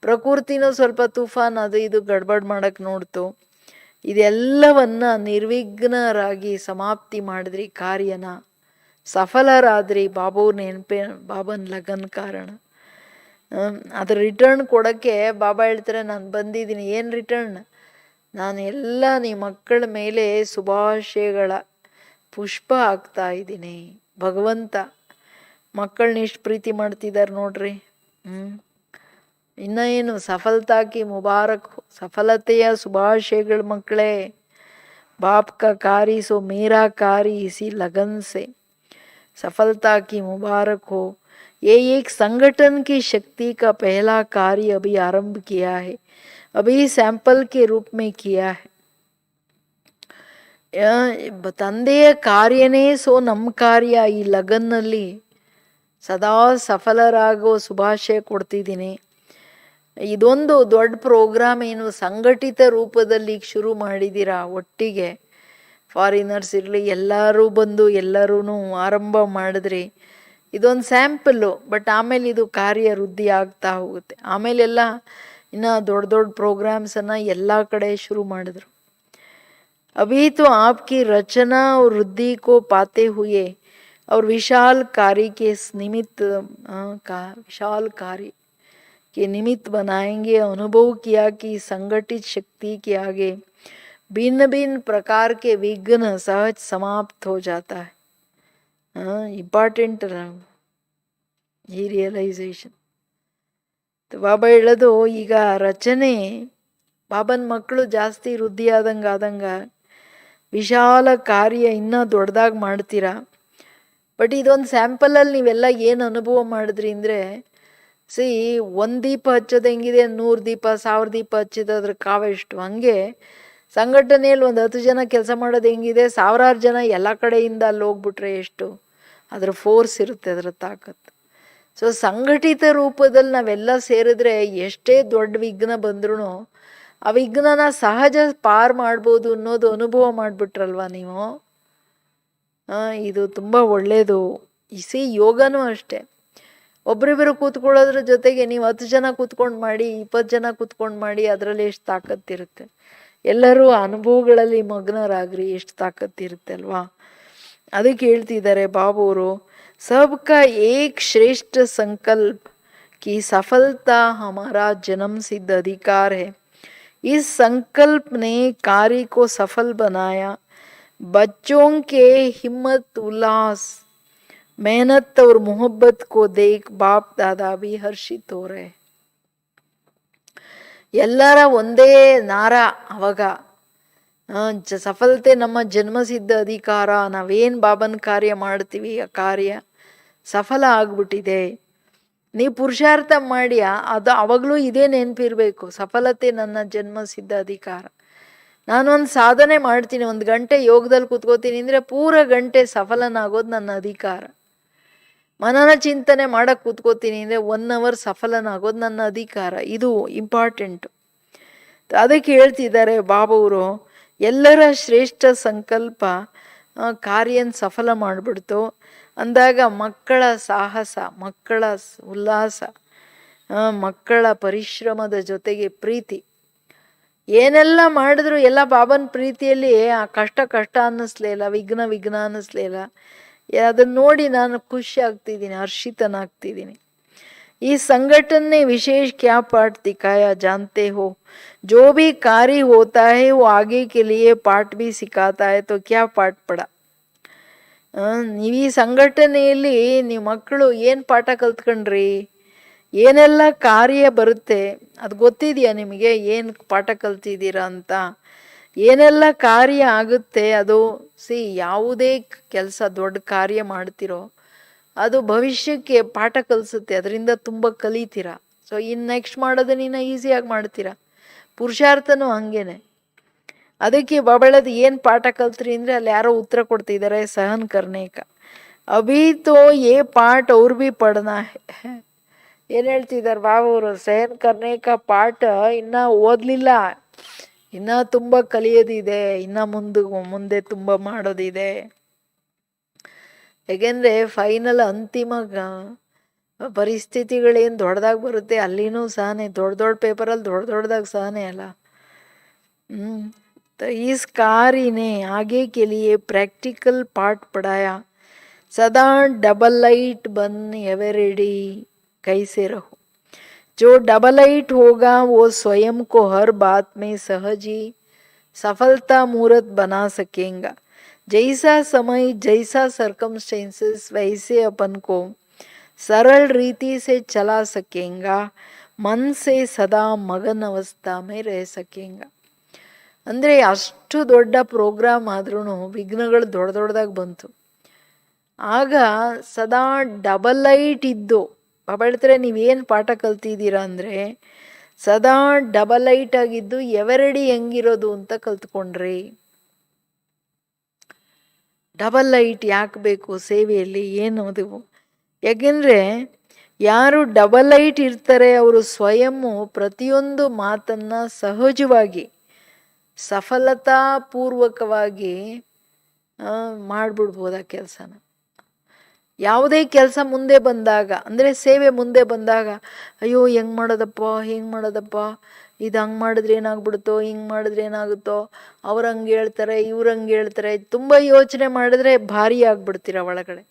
ಪ್ರಕೃತಿನೂ ಸ್ವಲ್ಪ ತುಫಾನ್ ಅದು ಇದು ಗಡ್ಬಡ್ ಮಾಡಕ್ಕೆ ನೋಡ್ತು, ಇದೆಲ್ಲವನ್ನ ನಿರ್ವಿಘ್ನರಾಗಿ ಸಮಾಪ್ತಿ ಮಾಡಿದ್ರಿ, ಕಾರ್ಯನ ಸಫಲರಾದ್ರಿ. ಬಾಬಾವ್ರ ನೆನಪೇ ಬಾಬನ್ ಲಗನ್ ಕಾರಣ. ಅದ್ರ ರಿಟರ್ನ್ ಕೊಡೋಕ್ಕೆ ಬಾಬಾ ಹೇಳ್ತಾರೆ, ನಾನು ಬಂದಿದ್ದೀನಿ. ಏನು ರಿಟರ್ನ್? ನಾನು ಎಲ್ಲ ನಿಮ್ಮ ಮಕ್ಕಳ ಮೇಲೆ ಶುಭಾಶಯಗಳ ಪುಷ್ಪ ಹಾಕ್ತಾ ಇದ್ದೀನಿ. ಭಗವಂತ ಮಕ್ಕಳನ್ನ ಎಷ್ಟು ಪ್ರೀತಿ ಮಾಡ್ತಿದ್ದಾರೆ ನೋಡ್ರಿ. ಇನ್ನ ಏನು? ಸಫಲತಾಕಿ ಮುಬಾರಕ್, ಸಫಲತೆಯ ಶುಭಾಶಯಗಳ ಮಕ್ಕಳೇ. ಬಾಪ್ ಕಾ ಕಾರ್ಯ ಸೋ ಮೇರಾ ಕಾರ್ಯ ಇಸಿ लगन से सफलता की मुबारक हो. ये एक संगठन की शक्ति का पहला कार्य अभी आरंभ किया है, अभी सैंपल के रूप में किया है. ತಂದೆಯ ಕಾರ್ಯನೇ ಸೋ ನಮ್ಮ ಕಾರ್ಯ. ಈ ಲಗನ್ನಲ್ಲಿ ಸದಾ ಸಫಲರಾಗೋ ಶುಭಾಶಯ ಕೊಡ್ತಿದ್ದೀನಿ. ಇದೊಂದು ದೊಡ್ಡ ಪ್ರೋಗ್ರಾಮ್ ಏನು ಸಂಘಟಿತ ರೂಪದಲ್ಲಿ ಶುರು ಮಾಡಿದ್ದೀರಾ ಒಟ್ಟಿಗೆ. ಫಾರಿನರ್ಸ್ ಇರಲಿ ಎಲ್ಲರೂ ಬಂದು ಎಲ್ಲರೂ ಆರಂಭ ಮಾಡಿದ್ರಿ. ಇದೊಂದು ಸ್ಯಾಂಪಲ್ಲು. ಬಟ್ ಆಮೇಲೆ ಇದು ಕಾರ್ಯ ವೃದ್ಧಿ ಆಗ್ತಾ ಹೋಗುತ್ತೆ. ಆಮೇಲೆಲ್ಲ ಇನ್ನು ದೊಡ್ಡ ದೊಡ್ಡ ಪ್ರೋಗ್ರಾಮ್ಸನ್ನು ಎಲ್ಲ ಕಡೆ ಶುರು ಮಾಡಿದ್ರು. अभी तो आपकी रचना और वृद्धि को पाते हुए और विशाल कार्य के निमित्त विशाल कार्य के निमित्त बनाएंगे. अनुभव किया कि संगठित शक्ति के आगे भिन्न भिन्न प्रकार के विघ्न सहज समाप्त हो जाता है. इंपॉर्टेंट ಈ ರಿಯಲೈಸೇಷನ್. ಬಾಬಾ ಹೇಳೋದು, ಈಗ ರಚನೆ ಬಾಬನ ಮಕ್ಕಳು ಜಾಸ್ತಿ ವೃದ್ಧಿ ಆದಂಗೆ ವಿಶಾಲ ಕಾರ್ಯ ಇನ್ನೂ ದೊಡ್ಡದಾಗಿ ಮಾಡ್ತೀರಾ. ಬಟ್ ಇದೊಂದು ಸ್ಯಾಂಪಲಲ್ಲಿ ನೀವೆಲ್ಲ ಏನು ಅನುಭವ ಮಾಡಿದ್ರಿ ಅಂದರೆ, ಒಂದು ದೀಪ ಹಚ್ಚೋದು ಹೆಂಗಿದೆ, 100 ದೀಪ 1000 ದೀಪ ಹಚ್ಚಿದ್ರೆ ಕಾವ ಎಷ್ಟು, ಹಾಗೆ ಸಂಘಟನೆಯಲ್ಲಿ ಒಂದು 10 ಜನ ಕೆಲಸ ಮಾಡೋದು ಹೆಂಗಿದೆ, ಸಾವಿರಾರು ಜನ ಎಲ್ಲ ಕಡೆಯಿಂದ ಅಲ್ಲಿ ಹೋಗ್ಬಿಟ್ರೆ ಎಷ್ಟು ಅದರ ಫೋರ್ಸ್ ಇರುತ್ತೆ, ಅದರ ತಾಕತ್ತು. ಸೊ ಸಂಘಟಿತ ರೂಪದಲ್ಲಿ ನಾವೆಲ್ಲ ಸೇರಿದ್ರೆ ಎಷ್ಟೇ ದೊಡ್ಡ ವಿಘ್ನ ಬಂದ್ರೂ ಆ ವಿಘ್ನನ ಸಹಜ ಪಾರ್ ಮಾಡ್ಬೋದು ಅನ್ನೋದು ಅನುಭವ ಮಾಡಿಬಿಟ್ರಲ್ವ ನೀವು. ಇದು ತುಂಬ ಒಳ್ಳೆಯದು. ಯೋಗನೂ ಅಷ್ಟೆ. ಒಬ್ರಿಬ್ಬರು ಕೂತ್ಕೊಳ್ಳೋದ್ರ ಜೊತೆಗೆ ನೀವು 10 ಜನ ಕೂತ್ಕೊಂಡು ಮಾಡಿ, 20 ಜನ ಕೂತ್ಕೊಂಡು ಮಾಡಿ, ಅದರಲ್ಲಿ ಎಷ್ಟು ತಾಕತ್ತಿರುತ್ತೆ. ಎಲ್ಲರೂ ಅನುಭವಗಳಲ್ಲಿ ಮಗ್ನರಾಗ್ರಿ, ಎಷ್ಟು ತಾಕತ್ತಿರುತ್ತೆ ಅಲ್ವಾ. ಅದಕ್ಕೆ ಹೇಳ್ತಿದ್ದಾರೆ ಬಾಬುವರು, सबका एक श्रेष्ठ संकल्प की सफलता हमारा जन्म सिद्ध अधिकार है. इस संकल्प ने कार्य को सफल बनाया. बच्चों के हिम्मत, उल्लास, मेहनत और मोहब्बत को देख बाप दादा भी हर्षित हो रहे. ಎಲ್ಲರ ಒಂದೇ ನಾರ ಅವಾಗ ಸಫಲತೆ ನಮ್ಮ ಜನ್ಮಸಿದ್ಧ ಅಧಿಕಾರ. ನಾವೇನು ಬಾಬನ ಕಾರ್ಯ ಮಾಡ್ತೀವಿ ಆ ಕಾರ್ಯ ಸಫಲ ಆಗ್ಬಿಟ್ಟಿದೆ. ನೀವು ಪುರುಷಾರ್ಥ ಮಾಡಿ ಅದು ಅವಾಗಲೂ ಇದೇ ನೆನಪಿರ್ಬೇಕು, ಸಫಲತೆ ನನ್ನ ಜನ್ಮಸಿದ್ಧ ಅಧಿಕಾರ. ನಾನೊಂದು ಸಾಧನೆ ಮಾಡ್ತೀನಿ, 1 ಗಂಟೆ ಯೋಗದಲ್ಲಿ ಕೂತ್ಕೋತೀನಿ ಅಂದರೆ ಪೂರ ಗಂಟೆ ಸಫಲನಾಗೋದು ನನ್ನ ಅಧಿಕಾರ. ಮನನ ಚಿಂತನೆ ಮಾಡಕ್ಕೆ ಕೂತ್ಕೋತೀನಿ ಅಂದರೆ 1 ಅವರ್ ಸಫಲನಾಗೋದು ನನ್ನ ಅಧಿಕಾರ. ಇದು ಇಂಪಾರ್ಟೆಂಟು. ಅದಕ್ಕೆ ಹೇಳ್ತಿದ್ದಾರೆ ಬಾಬವರು, ಎಲ್ಲರ ಶ್ರೇಷ್ಠ ಸಂಕಲ್ಪ ಕಾರ್ಯನ ಸಫಲ ಮಾಡಿಬಿಡ್ತು ಅಂದಾಗ ಮಕ್ಕಳ ಸಾಹಸ, ಮಕ್ಕಳ ಉಲ್ಲಾಸ, ಮಕ್ಕಳ ಪರಿಶ್ರಮದ ಜೊತೆಗೆ ಪ್ರೀತಿ, ಏನೆಲ್ಲ ಮಾಡಿದ್ರು ಎಲ್ಲ ಬಾಬನ ಪ್ರೀತಿಯಲ್ಲಿ ಆ ಕಷ್ಟ ಕಷ್ಟ ಅನ್ನಿಸ್ಲೇ ಇಲ್ಲ, ವಿಘ್ನ ವಿಘ್ನ ಅನ್ನಿಸ್ಲೇ ಇಲ್ಲ. ಅದನ್ನು ನೋಡಿ ನಾನು ಖುಷಿ ಆಗ್ತಿದ್ದೀನಿ, ಹರ್ಷಿತನಾಗ್ತಿದ್ದೀನಿ. ಈ संगठन ने विशेष क्या पाठ दिखाया जानते हो? जो भी कार्य होता है वो आगे के लिए पाठ भी सिखाता है. तो क्या पाठ पढ़ा? ನೀವು ಈ ಸಂಘಟನೆಯಲ್ಲಿ ನೀವು ಮಕ್ಕಳು ಏನು ಪಾಠ ಕಲ್ತ್ಕೊಂಡ್ರಿ, ಏನೆಲ್ಲ ಕಾರ್ಯ ಬರುತ್ತೆ ಅದು ಗೊತ್ತಿದೆಯಾ ನಿಮಗೆ? ಏನು ಪಾಠ ಕಲ್ತಿದ್ದೀರಾ ಅಂತ, ಏನೆಲ್ಲ ಕಾರ್ಯ ಆಗುತ್ತೆ ಅದು. ಯಾವುದೇ ಕೆಲಸ ದೊಡ್ಡ ಕಾರ್ಯ ಮಾಡ್ತಿರೋ ಅದು ಭವಿಷ್ಯಕ್ಕೆ ಪಾಠ ಕಲಿಸುತ್ತೆ, ಅದರಿಂದ ತುಂಬ ಕಲಿತೀರಾ. ಸೊ ಇನ್ನು ನೆಕ್ಸ್ಟ್ ಮಾಡೋದನ್ನ ಇನ್ನು ಈಸಿಯಾಗಿ ಮಾಡ್ತೀರಾ. ಪುರುಷಾರ್ಥನೂ ಹಂಗೇನೆ. ಅದಕ್ಕೆ ಬಾಬಳದು ಏನು ಪಾಠ ಕಲ್ತ್ರಿ ಅಂದರೆ ಅಲ್ಲಿ ಯಾರೋ ಉತ್ತರ ಕೊಡ್ತಿದ್ದಾರೆ, ಸಹನ್ ಕರ್ನೇಕ. ಅಭಿ ತೋ ಏ ಪಾಠ ಅವ್ರು ಭೀ ಪಡ್ನಾ ಹೇ. ಏನು ಹೇಳ್ತಿದ್ದಾರೆ ಬಾಬವರು, ಸಹನ್ ಕರ್ನೇಕ ಪಾಠ ಇನ್ನೂ ಓದಲಿಲ್ಲ, ಇನ್ನೂ ತುಂಬ ಕಲಿಯೋದಿದೆ, ಇನ್ನೂ ಮುಂದೆ ತುಂಬ ಮಾಡೋದಿದೆ. ಯಾಕೆಂದರೆ ಫೈನಲ್ ಅಂತಿಮ ಪರಿಸ್ಥಿತಿಗಳೇನು ದೊಡ್ಡದಾಗಿ ಬರುತ್ತೆ ಅಲ್ಲಿನೂ ಸಹನೆ, ದೊಡ್ಡ ಪೇಪರಲ್ಲಿ ದೊಡ್ಡದಾಗಿ ಸಹನೆ ಅಲ್ಲ. तो इस कार्य ने आगे के लिए प्रैक्टिकल पार्ट पढ़ाया. सदा डबल लाइट बन एवर रेडी कैसे रहो. जो डबल लाइट होगा वो स्वयं को हर बात में सहज ही सफलता मूर्त बना सकेगा. जैसा समय जैसा सर्कमस्टेंसेस वैसे अपन को सरल रीति से चला सकेगा. मन से सदा मगन अवस्था में रह सकेगा. ಅಂದರೆ ಅಷ್ಟು ದೊಡ್ಡ ಪ್ರೋಗ್ರಾಮ್ ಆದ್ರೂ ವಿಘ್ನಗಳು ದೊಡ್ಡದಾಗಿ ಬಂತು. ಆಗ ಸದಾ ಡಬಲ್ ಲೈಟ್ ಇದ್ದು ಬಾಬಾ ಹೇಳ್ತಾರೆ, ನೀವೇನು ಪಾಠ ಕಲ್ತಿದ್ದೀರಾ ಅಂದರೆ ಸದಾ ಡಬಲ್ ಲೈಟ್ ಆಗಿದ್ದು ಎವರೆಡಿ ಹೆಂಗಿರೋದು ಅಂತ ಕಲ್ತ್ಕೊಂಡ್ರಿ. ಡಬಲ್ ಲೈಟ್ ಯಾಕೆ ಬೇಕು ಸೇವೆಯಲ್ಲಿ, ಏನು ಅದು? ಯಾಕೆಂದರೆ ಯಾರು ಡಬಲ್ ಲೈಟ್ ಇರ್ತಾರೆ ಅವರು ಸ್ವಯಂ ಪ್ರತಿಯೊಂದು ಮಾತನ್ನು ಸಹಜವಾಗಿ ಸಫಲತಾಪೂರ್ವಕವಾಗಿ ಮಾಡಿಬಿಡ್ಬೋದು ಆ ಕೆಲಸನ. ಯಾವುದೇ ಕೆಲಸ ಮುಂದೆ ಬಂದಾಗ, ಅಂದರೆ ಸೇವೆ ಮುಂದೆ ಬಂದಾಗ, ಅಯ್ಯೋ ಹೆಂಗೆ ಮಾಡೋದಪ್ಪ, ಇದು ಹಂಗೆ ಮಾಡಿದ್ರೆ ಏನಾಗ್ಬಿಡುತ್ತೋ, ಹಿಂಗೆ ಮಾಡಿದ್ರೆ ಏನಾಗುತ್ತೋ, ಅವ್ರು ಹಂಗೆ ಹೇಳ್ತಾರೆ, ಇವ್ರು ಹಂಗೆ ಹೇಳ್ತಾರೆ, ತುಂಬ ಯೋಚನೆ ಮಾಡಿದ್ರೆ ಭಾರಿ ಆಗ್ಬಿಡ್ತೀರ ಒಳಗಡೆ.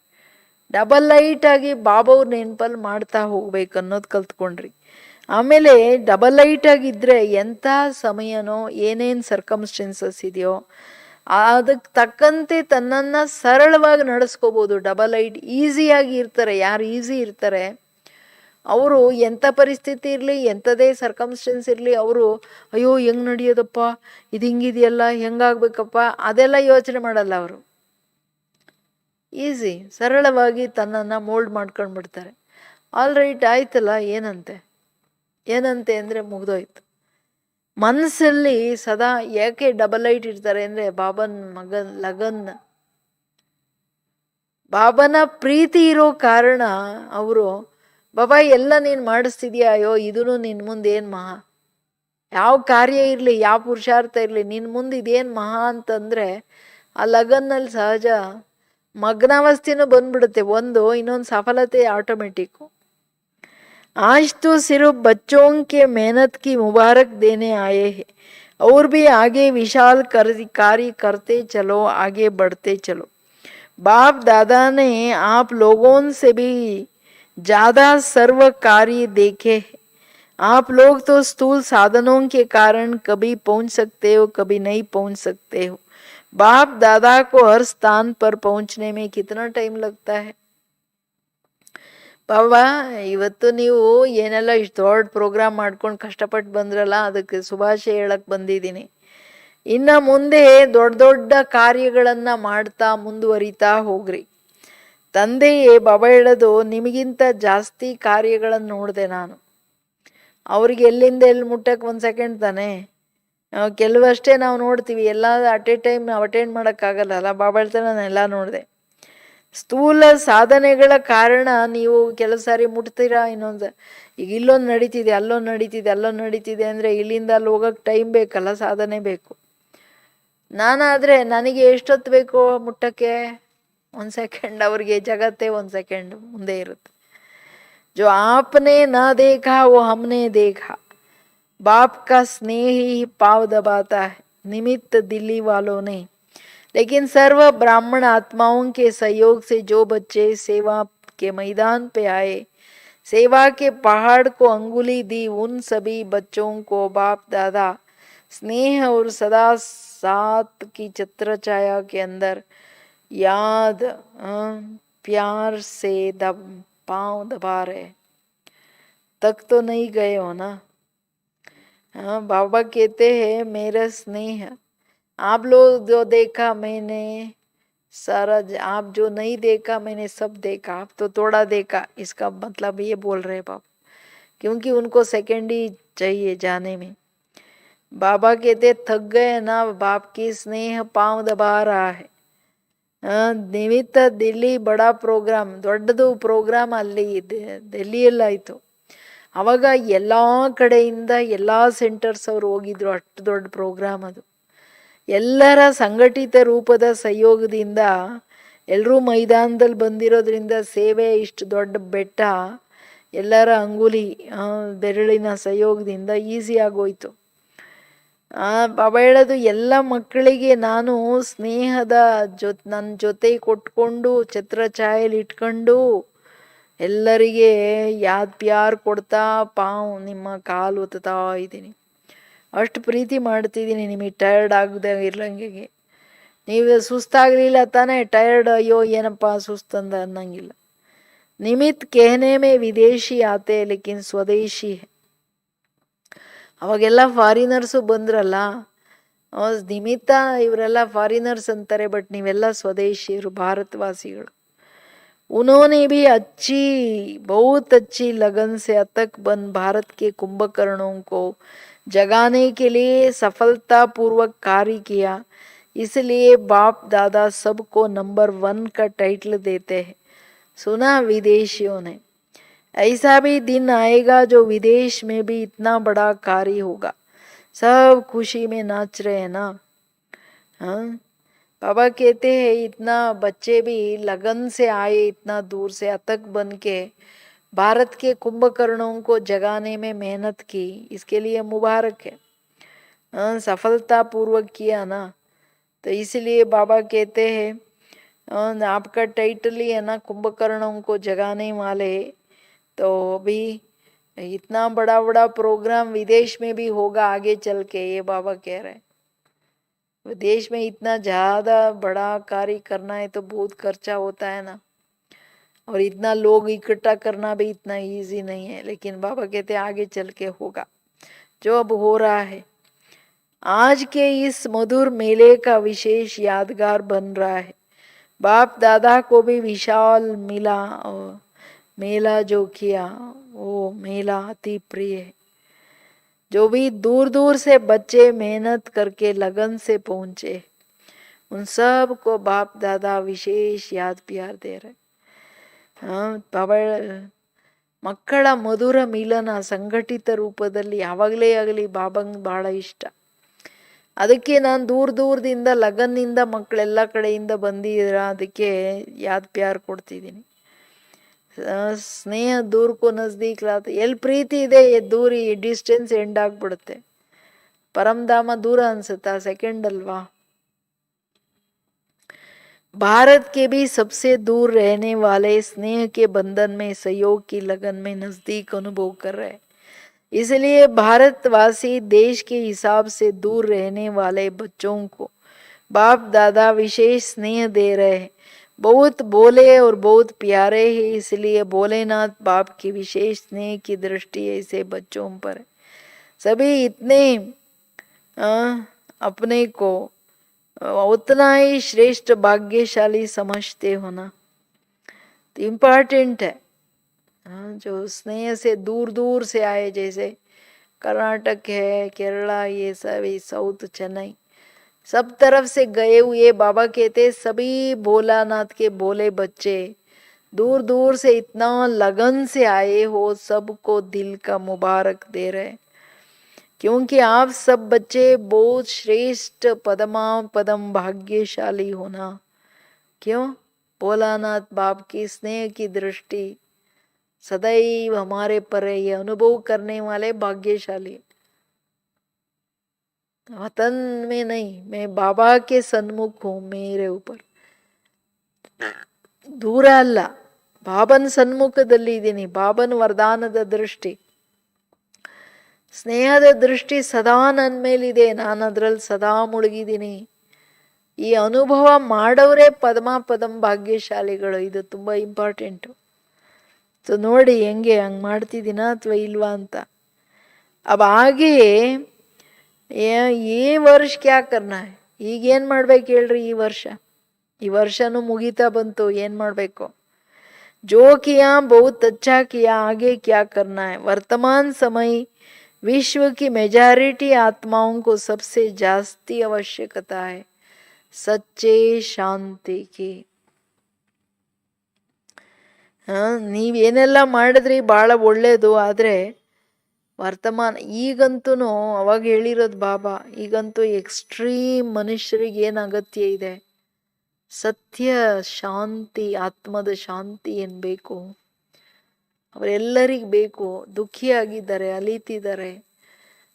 ಡಬಲ್ ಲೈಟಾಗಿ ಬಾಬವ್ರ ನೆನಪಲ್ಲಿ ಮಾಡ್ತಾ ಹೋಗ್ಬೇಕು ಅನ್ನೋದು ಕಲ್ತ್ಕೊಂಡ್ರಿ. ಆಮೇಲೆ ಡಬಲ್ ಲೈಟ್ ಆಗಿದ್ದರೆ ಎಂಥ ಸಮಯನೋ ಏನೇನು ಸರ್ಕಮ್ಸ್ಟೆನ್ಸಸ್ ಇದೆಯೋ ಅದಕ್ಕೆ ತಕ್ಕಂತೆ ತನ್ನನ್ನು ಸರಳವಾಗಿ ನಡೆಸ್ಕೋಬೋದು. ಡಬಲ್ ಲೈಟ್ ಈಸಿಯಾಗಿ ಇರ್ತಾರೆ. ಯಾರು ಈಸಿ ಇರ್ತಾರೆ ಅವರು ಎಂಥ ಪರಿಸ್ಥಿತಿ ಇರಲಿ, ಎಂಥದೇ ಸರ್ಕಮ್ಸ್ಟೆನ್ಸ್ ಇರಲಿ, ಅವರು ಅಯ್ಯೋ ಹೆಂಗೆ ನಡೆಯೋದಪ್ಪ, ಇದು ಹಿಂಗಿದೆಯಲ್ಲ, ಹೆಂಗಾಗಬೇಕಪ್ಪ ಅದೆಲ್ಲ ಯೋಚನೆ ಮಾಡಲ್ಲ. ಅವರು ಈಸಿ ಸರಳವಾಗಿ ತನ್ನನ್ನು ಮೋಲ್ಡ್ ಮಾಡ್ಕೊಂಡು ಬಿಡ್ತಾರೆ. ಆಲ್ ರೈಟ್ ಆಯ್ತಲ್ಲ, ಏನಂತೆ ಅಂದರೆ ಮುಗ್ದೋಯ್ತು. ಮನಸ್ಸಲ್ಲಿ ಸದಾ ಯಾಕೆ ಡಬಲ್ ಲೈಟ್ ಇರ್ತಾರೆ ಅಂದರೆ ಬಾಬನ ಲಗನ್, ಬಾಬನ ಪ್ರೀತಿ ಇರೋ ಕಾರಣ ಅವರು ಬಾಬಾ ಎಲ್ಲ ನೀನು ಮಾಡಿಸ್ತಿದ್ಯಾ, ಅಯ್ಯೋ ಇದೂ ನಿನ್ನ ಮುಂದೆ ಏನು ಮಹಾ, ಯಾವ ಕಾರ್ಯ ಇರಲಿ, ಯಾವ ಪುರುಷಾರ್ಥ ಇರಲಿ, ನಿನ್ನ ಮುಂದೆ ಇದೇನು ಮಹಾ ಅಂತಂದರೆ ಆ ಲಗನ್ನಲ್ಲಿ ಸಹಜ ಮಗ್ನಾವಸ್ಥೆನೂ ಬಂದ್ಬಿಡುತ್ತೆ. ಇನ್ನೊಂದು ಸಫಲತೆ ಆಟೋಮೆಟಿಕ್ಕು. आज तो सिर्फ बच्चों के मेहनत की मुबारक देने आए हैं, और भी आगे विशाल कार्य करते चलो, आगे बढ़ते चलो. बाप दादा ने आप लोगों से भी ज़्यादा सर्व कार्य देखे हैं. आप लोग तो स्थूल साधनों के कारण कभी पहुंच सकते हो, कभी नहीं पहुंच सकते हो. बाप दादा को हर स्थान पर पहुंचने में कितना टाइम लगता है? ಬಾಬಾ ಇವತ್ತು ನೀವು ಏನೆಲ್ಲ ಇಷ್ಟು ದೊಡ್ಡ ಪ್ರೋಗ್ರಾಮ್ ಮಾಡ್ಕೊಂಡು ಕಷ್ಟಪಟ್ಟು ಬಂದ್ರಲ್ಲ, ಅದಕ್ಕೆ ಶುಭಾಶಯ ಹೇಳಕ್ಕೆ ಬಂದಿದ್ದೀನಿ. ಇನ್ನು ಮುಂದೆ ದೊಡ್ಡ ದೊಡ್ಡ ಕಾರ್ಯಗಳನ್ನು ಮಾಡ್ತಾ ಮುಂದುವರಿತಾ ಹೋಗ್ರಿ. ತಂದೆಯೇ ಬಾಬಾ ಹೇಳೋದು, ನಿಮಗಿಂತ ಜಾಸ್ತಿ ಕಾರ್ಯಗಳನ್ನು ನೋಡಿದೆ ನಾನು. ಅವ್ರಿಗೆ ಎಲ್ಲಿಂದ ಎಲ್ಲಿ ಮುಟ್ಟಕ್ಕೆ 1 ಸೆಕೆಂಡ್ ತಾನೆ. ಕೆಲವಷ್ಟೇ ನಾವು ನೋಡ್ತೀವಿ, ಎಲ್ಲ ಅಟ್ ಎ ಟೈಮ್ ನಾವು ಅಟೆಂಡ್ ಮಾಡೋಕ್ಕಾಗಲ್ಲ. ಬಾಬಾ ಹೇಳ್ತಾರೆ, ನಾನು ಎಲ್ಲ ನೋಡಿದೆ. ಸ್ಥೂಲ ಸಾಧನೆಗಳ ಕಾರಣ ನೀವು ಕೆಲವು ಸಾರಿ ಮುಟ್ತೀರಾ, ಇನ್ನೊಂದು ಈಗ ಇಲ್ಲೊಂದು ನಡೀತಿದೆ, ಅಲ್ಲೊಂದು ನಡೀತಿದೆ, ಅಲ್ಲೊಂದು ನಡೀತಿದೆ ಅಂದರೆ ಇಲ್ಲಿಂದ ಅಲ್ಲಿ ಹೋಗೋಕ್ಕೆ ಟೈಮ್ ಬೇಕಲ್ಲ, ಸಾಧನೆ ಬೇಕು. ನಾನಾದರೆ ನನಗೆ ಎಷ್ಟೊತ್ತು ಬೇಕು ಮುಟ್ಟಕ್ಕೆ? 1 ಸೆಕೆಂಡ್. ಅವ್ರಿಗೆ ಜಗತ್ತೇ 1 ಸೆಕೆಂಡ್ ಮುಂದೆ ಇರುತ್ತೆ. जो आपने ना देखा वो हमने देखा, बाप का स्नेह ही पाव दबाता है, निमित्त दिल्ली वालों ने। लेकिन सर्व ब्राह्मण आत्माओं के सहयोग से जो बच्चे सेवा के मैदान पे आए, सेवा के पहाड़ को अंगुली दी, उन सभी बच्चों को बाप दादा स्नेह और सदा साथ की छत्र छाया के अंदर याद प्यार से पांव दबा रहे। तक तो नहीं गए हो ना? बाबा कहते हैं, मेरा स्नेह आप लोग जो देखा मैंने सारा, आप जो नहीं देखा मैंने सब देखा, आप तो थोड़ा देखा। इसका मतलब ये बोल रहे बाबा, क्योंकि उनको सेकंड ही चाहिए जाने में। बाबा कहते, थक गए ना? बाप की स्नेह पांव दबा रहा है। ನಿಮಿತ್ತ ದಿಲ್ಲಿ ಬಡ ಪ್ರೋಗ್ರಾಮ್, ದೊಡ್ಡದು ಪ್ರೋಗ್ರಾಮ್ ಅಲ್ಲಿ ಡೆಲ್ಲಿಯಲ್ಲಾಯಿತು. ಅವಾಗ ಎಲ್ಲ ಕಡೆಯಿಂದ ಎಲ್ಲ ಸೆಂಟರ್ಸ್ ಅವರು ಹೋಗಿದ್ರು. ಅಷ್ಟು ದೊಡ್ಡ ಪ್ರೋಗ್ರಾಮ್ ಅದು. ಎಲ್ಲರ ಸಂಘಟಿತ ರೂಪದ ಸಹಯೋಗದಿಂದ ಎಲ್ಲರೂ ಮೈದಾನದಲ್ಲಿ ಬಂದಿರೋದ್ರಿಂದ ಸೇವೆ ಇಷ್ಟು ದೊಡ್ಡ ಬೆಟ್ಟ ಎಲ್ಲರ ಅಂಗುಲಿ ಬೆರಳಿನ ಸಹಯೋಗದಿಂದ ಈಸಿ ಆಗೋಯ್ತು. ಬಾಬಾ ಹೇಳೋದು, ಎಲ್ಲ ಮಕ್ಕಳಿಗೆ ನಾನು ಸ್ನೇಹದ ನನ್ನ ಜೊತೆ ಕೊಟ್ಕೊಂಡು ಛತ್ರ ಛಾಯೆಯಲ್ಲಿ ಇಟ್ಕೊಂಡು ಎಲ್ಲರಿಗೆ ಯಾದ್ ಪ್ಯಾರ್ ಕೊಡ್ತಾ ಪಾವು ನಿಮ್ಮ ಕಾಲು ಒತ್ತಾ ಇದ್ದೀನಿ. ಅಷ್ಟು ಪ್ರೀತಿ ಮಾಡ್ತಿದ್ದೀನಿ ನಿಮಗೆ ಟಯರ್ಡ್ ಆಗದೆ ಇರ್ಲಂಗೆ. ನೀವು ಸುಸ್ತಾಗಲಿಲ್ಲ ತಾನೇ? ಟಯರ್ಡ್, ಅಯ್ಯೋ ಏನಪ್ಪ ಸುಸ್ತಂದ ಅನ್ನಂಗಿಲ್ಲ. ನಿಮಿತ್ कहने में ವಿದೇಶಿ ಆತೆ ಲೇಕಿನ್ ಸ್ವದೇಶಿ. ಅವಾಗೆಲ್ಲ ಫಾರಿನರ್ಸು ಬಂದ್ರಲ್ಲ, ನಿಮಿತ್ತ ಇವರೆಲ್ಲ ಫಾರಿನರ್ಸ್ ಅಂತಾರೆ, ಬಟ್ ನೀವೆಲ್ಲ ಸ್ವದೇಶಿಯರು, ಭಾರತವಾಸಿಗಳು. उन्होंने भी बहुत अच्छी लगन से अतक बन भारत के कुंभकर्णों को जगाने के लिए सफलता पूर्वक कार्य किया। इसलिए बाप दादा सबको नंबर 1 का टाइटल देते हैं। सुना विदेशियों ने, ऐसा भी दिन आएगा जो विदेश में भी इतना बड़ा कार्य होगा। सब खुशी में नाच रहे हैं ना? हाँ, बाबा कहते हैं, इतना बच्चे भी लगन से आए, इतना दूर से अतक बन के भारत के कुंभकर्णों को जगाने में मेहनत की, इसके लिए मुबारक है। सफलता पूर्वक किया ना, तो इसलिए बाबा कहते हैं आपका टाइटल ही है ना, कुंभकर्णों को जगाने वाले। तो अभी इतना बड़ा बड़ा प्रोग्राम विदेश में भी होगा आगे चल के, ये बाबा कह रहे हैं। देश में इतना ज़्यादा बड़ा कार्य करना है तो बहुत खर्चा होता है ना, और इतना लोग इकट्ठा करना भी इतना इजी नहीं है। लेकिन बाबा कहते हैं आगे चल के होगा, जो अब हो रहा है। आज के इस मधुर मेले का विशेष यादगार बन रहा है। बाप दादा को भी विशाल मिला, और मेला जो किया वो मेला अति प्रिय है। जो भी दूर दूर से बच्चे मेहनत करके लगन से पहुंचे, उन सब को बाप दादा विशेष याद प्यार दे रहे। ಬಾಬಾ ಮಕ್ಕಳ ಮಧುರ ಮಿಲನ ಸಂಘಟಿತ ರೂಪದಲ್ಲಿ ಯಾವಾಗಲೇ ಆಗಲಿ ಬಾಬಂಗೆ ಭಾಳ ಇಷ್ಟ. ಅದಕ್ಕೆ ನಾನು ದೂರದಿಂದ ಲಗನ್ನಿಂದ ಮಕ್ಕಳೆಲ್ಲ ಕಡೆಯಿಂದ ಬಂದಿದ್ದೀರ, ಅದಕ್ಕೆ ಯಾದ್ ಪ್ಯಾರ್ ಕೊಡ್ತಿದ್ದೀನಿ. ಸ್ನೇಹ ದೂರ ಕೋ ನಜ್ದೀಕ್ ಲಾತೆ. ಎಲ್ಲಿ ಪ್ರೀತಿ ಇದೆ ದೂರಿ ಡಿಸ್ಟೆನ್ಸ್ ಎಂಡ್ ಆಗ್ಬಿಡುತ್ತೆ. ಪರಮಧಾಮ ದೂರ ಅನ್ಸುತ್ತಾ? ಸೆಕೆಂಡ್ ಅಲ್ವಾ? भारत के भी सबसे दूर रहने वाले स्नेह के बंधन में सहयोग की लगन में नजदीक अनुभव कर रहे हैं। इसलिए भारतवासी देश के हिसाब से दूर रहने वाले बच्चों को बाप दादा विशेष स्नेह दे रहे हैं। बहुत बोले और बहुत प्यारे हैं, इसलिए भोलेनाथ बाप की विशेष स्नेह की दृष्टि ऐसे बच्चों पर है। सभी इतने अपने को उतना ही श्रेष्ठ भाग्यशाली समझते हो ना, तो इम्पॉर्टेंट है। जो स्नेह से दूर दूर से आए, जैसे कर्नाटक है, केरला, ये सब, ये साउथ, चेन्नई, सब तरफ से गए हुए, बाबा कहते सभी भोलानाथ के भोले बच्चे दूर दूर से इतना लगन से आए हो, सबको दिल का मुबारक दे रहे, क्योंकि आप सब बच्चे बहुत श्रेष्ठ पदमा पदम भाग्यशाली होना। क्यों? भोलानाथ बाप की स्नेह की दृष्टि सदैव हमारे पर है, ये अनुभव करने वाले भाग्यशाली। वतन में नहीं, मैं बाबा के सन्मुख हूं, मेरे ऊपर ದೂರ ಅಲ್ಲ, ಬಾಬನ ಸನ್ಮುಖದಲ್ಲಿ ಇದ್ದೀನಿ. ಬಾಬನ ವರದಾನದ ದೃಷ್ಟಿ, ಸ್ನೇಹದ ದೃಷ್ಟಿ ಸದಾ ನನ್ನ ಮೇಲಿದೆ, ನಾನು ಅದರಲ್ಲಿ ಸದಾ ಮುಳುಗಿದ್ದೀನಿ. ಈ ಅನುಭವ ಮಾಡೋರೇ ಪದಂ ಭಾಗ್ಯಶಾಲಿಗಳು. ಇದು ತುಂಬ ಇಂಪಾರ್ಟೆಂಟು. ಸೊ ನೋಡಿ ಹೆಂಗೆ, ಹಂಗೆ ಮಾಡ್ತಿದ್ದೀನ ಅಥವಾ ಇಲ್ವಾ ಅಂತ. अब आगे ಈ ವರ್ಷ ಕ್ಯಾ ಕರ್ನಾ ಹೈ, ಈಗೇನು ಮಾಡ್ಬೇಕು ಹೇಳ್ರಿ? ಈ ವರ್ಷನೂ ಮುಗೀತಾ ಬಂತು, ಏನು ಮಾಡಬೇಕು? जो किया बहुत अच्छा किया, आगे क्या करना है? वर्तमान समय विश्व की मेजॉरिटी आत्माओं को सबसे जास्ती आवश्यकता है सच्चे शांति की. ನೀವೇನೆಲ್ಲ ಮಾಡಿದ್ರಿ ಭಾಳ ಒಳ್ಳೇದು, ಆದರೆ ವರ್ತಮಾನ ಈಗಂತೂ, ಅವಾಗ ಹೇಳಿರೋದು ಬಾಬಾ, ಈಗಂತೂ ಎಕ್ಸ್ಟ್ರೀಮ್ ಮನುಷ್ಯರಿಗೆ ಏನು ಅಗತ್ಯ ಇದೆ? ಸತ್ಯ ಶಾಂತಿ, ಆತ್ಮದ ಶಾಂತಿ ಏನು ಬೇಕು? ಅವರೆಲ್ಲರಿಗೂ ಬೇಕು. ದುಃಖಿಯಾಗಿದ್ದಾರೆ, ಅಲೀತಿದ್ದಾರೆ,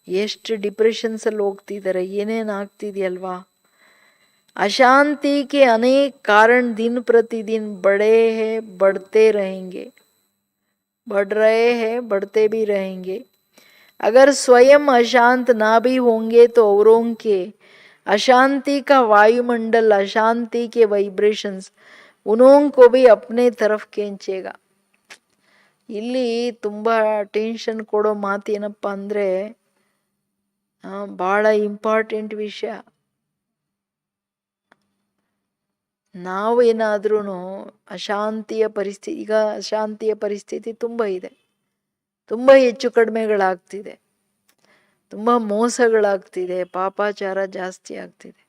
ಎಷ್ಟು ಡಿಪ್ರೆಷನ್ಸಲ್ಲಿ ಹೋಗ್ತಿದ್ದಾರೆ, ಏನೇನು ಆಗ್ತಿದೆಯಲ್ವಾ. अशांति के अनेक कारण दिन प्रतिदिन बड़े हैं, बढ़ते रहेंगे, बढ़ रहे हैं, बढ़ते भी रहेंगे. अगर स्वयं अशांत ना भी होंगे तो औरों के अशांति का वायुमंडल, अशांति के वाइब्रेशंस उन्हों को भी अपने तरफ खींचेगा. ಇಲ್ಲಿ ತುಂಬ ಟೆನ್ಷನ್ ಕೊಡೋ ಮಾತೇನಪ್ಪ ಅಂದರೆ, ಭಾಳ ಇಂಪಾರ್ಟೆಂಟ್ ವಿಷಯ. ನಾವೇನಾದ್ರೂ ಅಶಾಂತಿಯ ಪರಿಸ್ಥಿತಿ, ಈಗ ಅಶಾಂತಿಯ ಪರಿಸ್ಥಿತಿ ತುಂಬ ಇದೆ, ತುಂಬ ಹೆಚ್ಚು ಕಡಿಮೆಗಳಾಗ್ತಿದೆ, ತುಂಬ ಮೋಸಗಳಾಗ್ತಿದೆ, ಪಾಪಾಚಾರ ಜಾಸ್ತಿ ಆಗ್ತಿದೆ.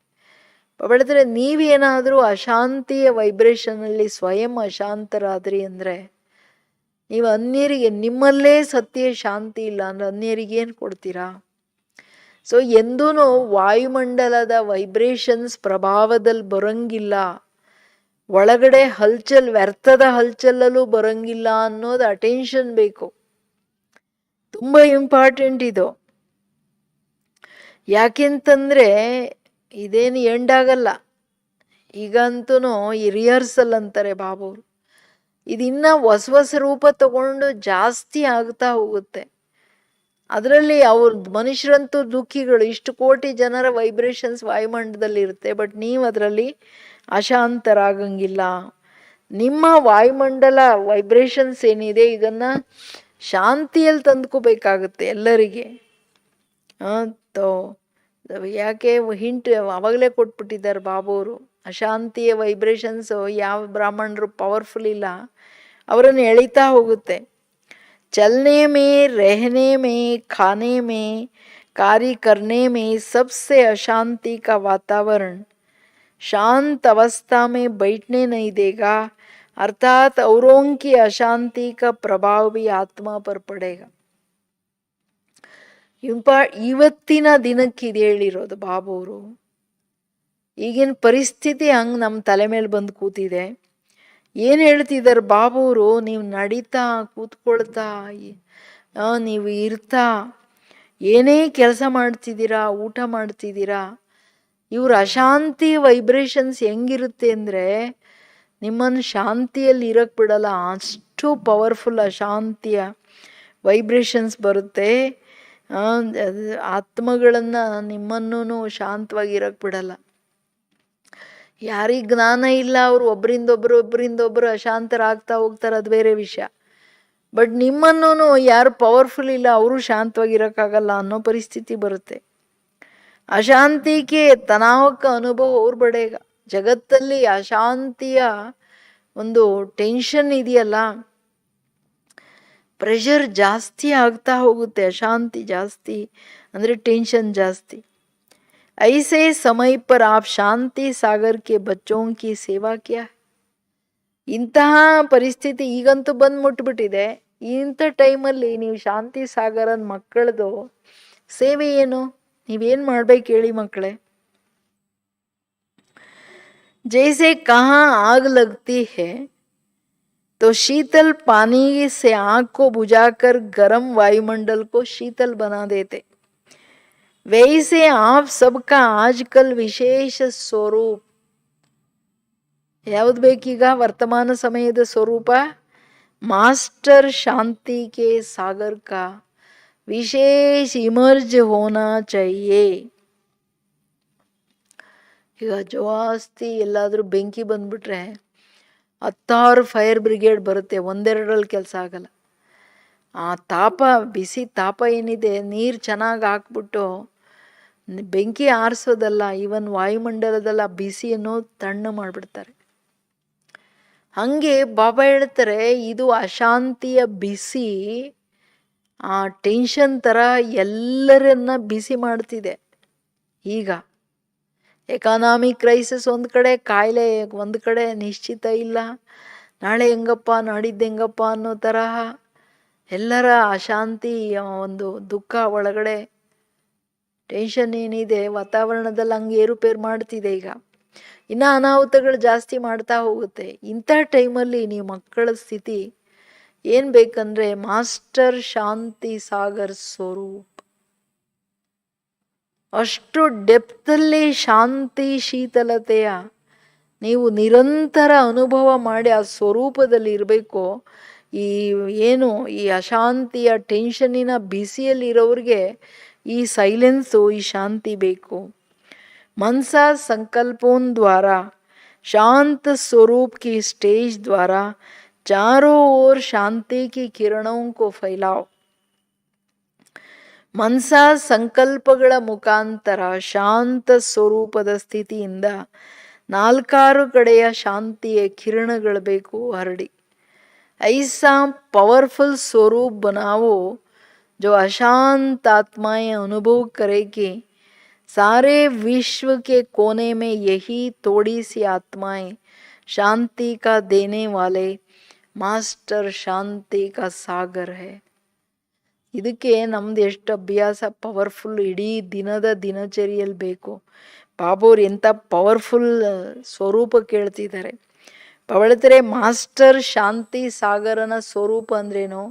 ಬೆಳೆದ್ರೆ ನೀವೇನಾದರೂ ಅಶಾಂತಿಯ ವೈಬ್ರೇಷನಲ್ಲಿ ಸ್ವಯಂ ಅಶಾಂತರಾದ್ರಿ ಅಂದರೆ, ನೀವು ಅನ್ಯರಿಗೆ, ನಿಮ್ಮಲ್ಲೇ ಸತ್ಯ ಶಾಂತಿ ಇಲ್ಲ ಅಂದರೆ ಅನ್ಯರಿಗೇನು ಕೊಡ್ತೀರಾ? ಸೊ ಎಂದೂ ವಾಯುಮಂಡಲದ ವೈಬ್ರೇಷನ್ಸ್ ಪ್ರಭಾವದಲ್ಲಿ ಬರೋಂಗಿಲ್ಲ, ಒಳಗಡೆ ಹಲ್ಚಲ್, ವ್ಯರ್ಥದ ಹಲ್ಚಲ್ಲೂ ಬರೋಂಗಿಲ್ಲ ಅನ್ನೋದು ಅಟೆನ್ಷನ್ ಬೇಕು. ತುಂಬ ಇಂಪಾರ್ಟೆಂಟ್ ಇದು. ಯಾಕೆಂತಂದರೆ ಇದೇನು ಎಂಡ್ ಆಗಲ್ಲ. ಈಗಂತೂ ಈ ರಿಹರ್ಸಲ್ ಅಂತಾರೆ ಬಾಬುರು, ಇದಿನ್ನ ಹೊಸ ಹೊಸ ರೂಪ ತಗೊಂಡು ಜಾಸ್ತಿ ಆಗ್ತಾ ಹೋಗುತ್ತೆ. ಅದರಲ್ಲಿ ಅವ್ರ ಮನುಷ್ಯರಂತೂ ದುಃಖಿಗಳು, ಇಷ್ಟು ಕೋಟಿ ಜನರ ವೈಬ್ರೇಷನ್ಸ್ ವಾಯುಮಂಡಲದಲ್ಲಿ ಇರುತ್ತೆ, ಬಟ್ ನೀವು ಅದರಲ್ಲಿ ಅಶಾಂತರಾಗಂಗಿಲ್ಲ. ನಿಮ್ಮ ವಾಯುಮಂಡಲ ವೈಬ್ರೇಷನ್ಸ್ ಏನಿದೆ ಇದನ್ನು ಶಾಂತಿಯಲ್ಲಿ ತಂದ್ಕೋಬೇಕಾಗುತ್ತೆ ಎಲ್ಲರಿಗೆ. ಯಾಕೆ ಹಿಂಟ್ ಅವಾಗಲೇ ಕೊಟ್ಬಿಟ್ಟಿದ್ದಾರೆ ಬಾಬೋರು, ಅಶಾಂತಿಯ ವೈಬ್ರೇಷನ್ಸು ಯಾವ ಬ್ರಾಹ್ಮಣರು ಪವರ್ಫುಲ್ ಇಲ್ಲ ಅವರನ್ನು ಎಳಿತಾ ಹೋಗುತ್ತೆ. चलने में, रहने में, खाने में, कार्य करने में सबसे अशांति का वातावरण शांत अवस्था में बैठने नहीं देगा, अर्थात औरों की अशांति का प्रभाव भी आत्मा पर पड़ेगा. ಇವತ್ತಿನ ದಿನಕ್ಕೆ ಇದು ಹೇಳಿರೋದು ಬಾಬೋರು. ಈಗಿನ ಪರಿಸ್ಥಿತಿ ಹಂಗೆ ನಮ್ಮ ತಲೆ ಮೇಲೆ ಬಂದು ಕೂತಿದೆ. ಏನು ಹೇಳ್ತಿದ್ದಾರೆ ಬಾಬೋರು? ನೀವು ನಡೀತಾ, ಕೂತ್ಕೊಳ್ತಾ, ನೀವು ಇರ್ತಾ, ಏನೇ ಕೆಲಸ ಮಾಡ್ತಿದ್ದೀರಾ, ಊಟ ಮಾಡ್ತಿದ್ದೀರಾ, ಇವ್ರ ಅಶಾಂತಿ ವೈಬ್ರೇಷನ್ಸ್ ಹೆಂಗಿರುತ್ತೆ ಅಂದರೆ ನಿಮ್ಮನ್ನು ಶಾಂತಿಯಲ್ಲಿ ಇರೋಕ್ಕೆ ಬಿಡಲ್ಲ. ಅಷ್ಟು ಪವರ್ಫುಲ್ ಅಶಾಂತಿಯ ವೈಬ್ರೇಷನ್ಸ್ ಬರುತ್ತೆ. ಆತ್ಮಗಳನ್ನು, ನಿಮ್ಮನ್ನೂ ಶಾಂತವಾಗಿರೋಕ್ಕೆ ಬಿಡಲ್ಲ. ಯಾರಿಗೆ ಜ್ಞಾನ ಇಲ್ಲ ಅವರು ಒಬ್ಬರಿಂದೊಬ್ಬರು ಅಶಾಂತರಾಗ್ತಾ ಹೋಗ್ತಾರೆ, ಅದು ಬೇರೆ ವಿಷಯ. ಬಟ್ ನಿಮ್ಮನ್ನೂ ಯಾರು ಪವರ್ಫುಲ್ ಇಲ್ಲ ಅವರು ಶಾಂತವಾಗಿರೋಕ್ಕಾಗಲ್ಲ ಅನ್ನೋ ಪರಿಸ್ಥಿತಿ ಬರುತ್ತೆ. अशांति के तनाव का अनुभव और बढ़ेगा. ಜಗತ್ತಲ್ಲಿ ಅಶಾಂತಿಯ ಒಂದು ಟೆನ್ಷನ್ ಇದೆಯಲ್ಲ, ಪ್ರೆಷರ್ ಜಾಸ್ತಿ ಆಗ್ತಾ ಹೋಗುತ್ತೆ. ಅಶಾಂತಿ ಜಾಸ್ತಿ ಅಂದರೆ ಟೆನ್ಷನ್ ಜಾಸ್ತಿ. ऐसे समय पर आप शांति सागर के बच्चों की सेवा किया. ಇಂತಹ ಪರಿಸ್ಥಿತಿ ಈಗಂತೂ ಬಂದು ಮುಟ್ಬಿಟ್ಟಿದೆ. ಇಂಥ ಟೈಮಲ್ಲಿ ನೀವು ಶಾಂತಿ ಸಾಗರನ ಮಕ್ಕಳದು ಸೇವೆ ಏನು, ನೀವೇನು ಮಾಡ್ಬೇಕು ಹೇಳಿ ಮಕ್ಕಳೇ. जैसे कहाँ आग लगती है तो शीतल पानी से आग को बुझाकर गर्म वायुमंडल को शीतल बना देते, वैसे आप सबका आजकल विशेष स्वरूप ಯಾವುದು ಬೇಕೀಗ? ವರ್ತಮಾನ ಸಮಯದ ಸ್ವರೂಪ ಮಾಸ್ಟರ್ ಶಾಂತಿ ಕೆ ಸಾಗರ್ ಕಾ ವಿಶೇಷ ಇಮರ್ಜ್ ಹೋನಾ ಚಾಹಿಯೇ. ಈಗ ಜಾಸ್ತಿ ಎಲ್ಲಾದರೂ ಬೆಂಕಿ ಬಂದ್ಬಿಟ್ರೆ 10 ಫೈರ್ ಬ್ರಿಗೇಡ್ ಬರುತ್ತೆ, ಒಂದೆರಡರಲ್ಲಿ ಕೆಲಸ ಆಗಲ್ಲ. ಆ ತಾಪ, ಬಿಸಿ ತಾಪ ಏನಿದೆ, ನೀರು ಚೆನ್ನಾಗಿ ಹಾಕ್ಬಿಟ್ಟು ಬೆಂಕಿ ಆರಿಸೋದಲ್ಲ, ಈವನ್ ವಾಯುಮಂಡಲದಲ್ಲ ಬಿಸಿಯನ್ನು ತಣ್ಣು ಮಾಡಿಬಿಡ್ತಾರೆ. ಹಾಗೆ ಬಾಬಾ ಹೇಳ್ತಾರೆ, ಇದು ಅಶಾಂತಿಯ ಬಿಸಿ ಆ ಟೆನ್ಷನ್ ಥರ ಎಲ್ಲರನ್ನ ಬಿಸಿ ಮಾಡ್ತಿದೆ. ಈಗ ಎಕಾನಾಮಿಕ್ ಕ್ರೈಸಿಸ್ ಒಂದು ಕಡೆ, ಕಾಯಿಲೆ ಒಂದು ಕಡೆ, ನಿಶ್ಚಿತ ಇಲ್ಲ, ನಾಳೆ ಹೆಂಗಪ್ಪ ನಾಡಿದ್ದು ಹೆಂಗಪ್ಪ ಅನ್ನೋ ತರಹ ಎಲ್ಲರ ಅಶಾಂತಿ, ಒಂದು ದುಃಖ ಒಳಗಡೆ ಟೆನ್ಷನ್ ಏನಿದೆ ವಾತಾವರಣದಲ್ಲಿ ಹಂಗೆ ಏರುಪೇರು ಮಾಡ್ತಿದೆ. ಈಗ ಇನ್ನು ಅನಾಹುತಗಳು ಜಾಸ್ತಿ ಮಾಡ್ತಾ ಹೋಗುತ್ತೆ. ಇಂಥ ಟೈಮಲ್ಲಿ ನೀವು ಮಕ್ಕಳ ಸ್ಥಿತಿ ಏನು ಬೇಕಂದ್ರೆ ಮಾಸ್ಟರ್ ಶಾಂತಿ ಸಾಗರ್ ಸ್ವರೂಪ್, ಅಷ್ಟು ಡೆಪ್ತಲ್ಲಿ ಶಾಂತಿ ಶೀತಲತೆಯ ನೀವು ನಿರಂತರ ಅನುಭವ ಮಾಡಿ ಆ ಸ್ವರೂಪದಲ್ಲಿ ಇರಬೇಕು. ಈ ಏನು ಈ ಅಶಾಂತಿಯ ಟೆನ್ಷನ್ನಿನ ಬಿಸಿಯಲ್ಲಿ ಇರೋರಿಗೆ ಈ ಸೈಲೆನ್ಸು, ಈ ಶಾಂತಿ ಬೇಕು. मनसा संकल्पों द्वारा शांत स्वरूप की स्टेज द्वारा चारों ओर शांति की किरणों को फैलाओ. ಮನಸಾ ಸಂಕಲ್ಪಗಳ ಮುಖಾಂತರ ಶಾಂತ ಸ್ವರೂಪದ ಸ್ಥಿತಿಯಿಂದ 4 ಕಡೆಯ ಶಾಂತಿಯ ಕಿರಣಗಳು ಬೇಕು ಹರಡಿ. ऐसा पावरफुल स्वरूप बनाओ जो अशांत आत्माएं अनुभव करेगी. सारे विश्व के कोने में यही थोड़ी सी आत्माएं शांति का देने वाले मास्टर शांति का सागर है. ಇದಕ್ಕೆ ನಮ್ದು ಎಷ್ಟು ಅಭ್ಯಾಸ ಪವರ್ಫುಲ್ ಇಡೀ ದಿನದ ದಿನಚರಿಯಲ್ಲಿ ಬೇಕು. ಬಾಬೋರ್ ಎಂಥ ಪವರ್ಫುಲ್ ಸ್ವರೂಪ ಕೇಳ್ತಿದ್ದಾರೆ. ಪವಳತರೆ ಮಾಸ್ಟರ್ ಶಾಂತಿ ಸಾಗರನ ಸ್ವರೂಪ ಅಂದ್ರೇನು?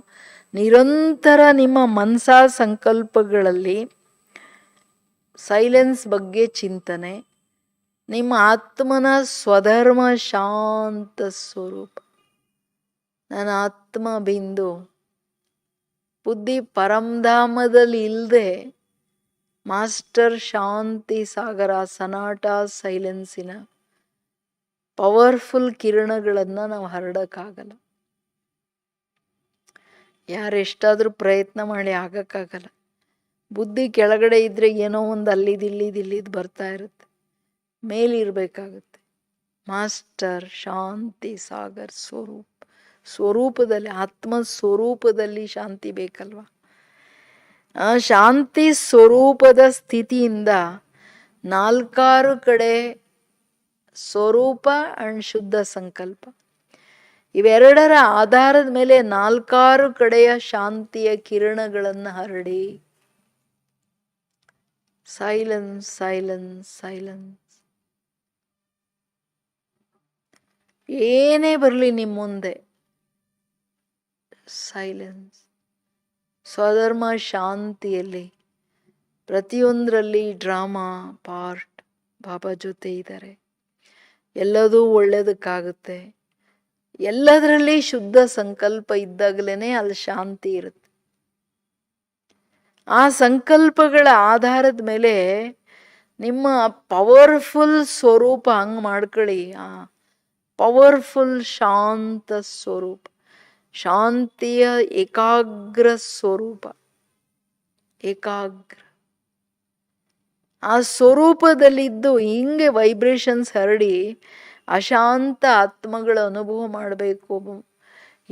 ನಿರಂತರ ನಿಮ್ಮ ಮನಸಾ ಸಂಕಲ್ಪಗಳಲ್ಲಿ ಸೈಲೆನ್ಸ್ ಬಗ್ಗೆ ಚಿಂತನೆ, ನಿಮ್ಮ ಆತ್ಮನ ಸ್ವಧರ್ಮ ಶಾಂತ ಸ್ವರೂಪ. ನನ್ನ ಆತ್ಮ ಬಿಂದು ಬುದ್ಧಿ ಪರಂಧಾಮದಲ್ಲಿ ಇಲ್ಲದೆ ಮಾಸ್ಟರ್ ಶಾಂತಿ ಸಾಗರ ಸನಾಟ ಸೈಲೆನ್ಸಿನ ಪವರ್ಫುಲ್ ಕಿರಣಗಳನ್ನು ನಾವು ಹರಡಕ್ಕಾಗಲ್ಲ. ಯಾರೆಷ್ಟಾದರೂ ಪ್ರಯತ್ನ ಮಾಡಿ ಆಗಕ್ಕಾಗಲ್ಲ. ಬುದ್ಧಿ ಕೆಳಗಡೆ ಇದ್ರೆ ಏನೋ ಒಂದು ಅಲ್ಲಿದ್ದು ಬರ್ತಾ ಇರುತ್ತೆ, ಮೇಲಿರಬೇಕಾಗುತ್ತೆ. ಮಾಸ್ಟರ್ ಶಾಂತಿ ಸಾಗರ್ ಸ್ವರೂಪದಲ್ಲಿ ಆತ್ಮ ಸ್ವರೂಪದಲ್ಲಿ ಶಾಂತಿ ಬೇಕಲ್ವಾ? ಆ ಶಾಂತಿ ಸ್ವರೂಪದ ಸ್ಥಿತಿಯಿಂದ 4 ಕಡೆ ಸ್ವರೂಪ ಅಂಡ್ ಶುದ್ಧ ಸಂಕಲ್ಪ, ಇವೆರಡರ ಆಧಾರದ ಮೇಲೆ 4 ಕಡೆಯ ಶಾಂತಿಯ ಕಿರಣಗಳನ್ನು ಹರಡಿ. Silence silence silence. ಏನೇ ಬರಲಿ ನಿಮ್ಮ ಮುಂದೆ, ಸೈಲೆನ್ಸ್. ಸ್ವಧರ್ಮ ಶಾಂತಿಯಲ್ಲಿ ಪ್ರತಿಯೊಂದರಲ್ಲಿ ಡ್ರಾಮಾ ಪಾರ್ಟ್ ಬಾಬಾ ಜೊತೆ ಇದ್ದಾರೆ. ಎಲ್ಲದೂ ಒಳ್ಳೆಯದಕ್ಕಾಗುತ್ತೆ. ಎಲ್ಲದರಲ್ಲಿ ಶುದ್ಧ ಸಂಕಲ್ಪ ಇದ್ದಾಗಲೇ ಅಲ್ಲಿ ಶಾಂತಿ ಇರುತ್ತೆ. ಆ ಸಂಕಲ್ಪಗಳ ಆಧಾರದ ಮೇಲೆ ನಿಮ್ಮ ಪವರ್ಫುಲ್ ಸ್ವರೂಪ ಹಂಗೆ ಮಾಡ್ಕೊಳ್ಳಿ. ಆ ಪವರ್ಫುಲ್ ಶಾಂತ ಸ್ವರೂಪ, ಶಾಂತಿಯ ಏಕಾಗ್ರ ಸ್ವರೂಪ, ಏಕಾಗ್ರ. ಆ ಸ್ವರೂಪದಲ್ಲಿದ್ದು ಹಿಂಗೆ ವೈಬ್ರೇಷನ್ಸ್ ಹರಡಿ ಅಶಾಂತ ಆತ್ಮಗಳ ಅನುಭವ ಮಾಡಬೇಕು.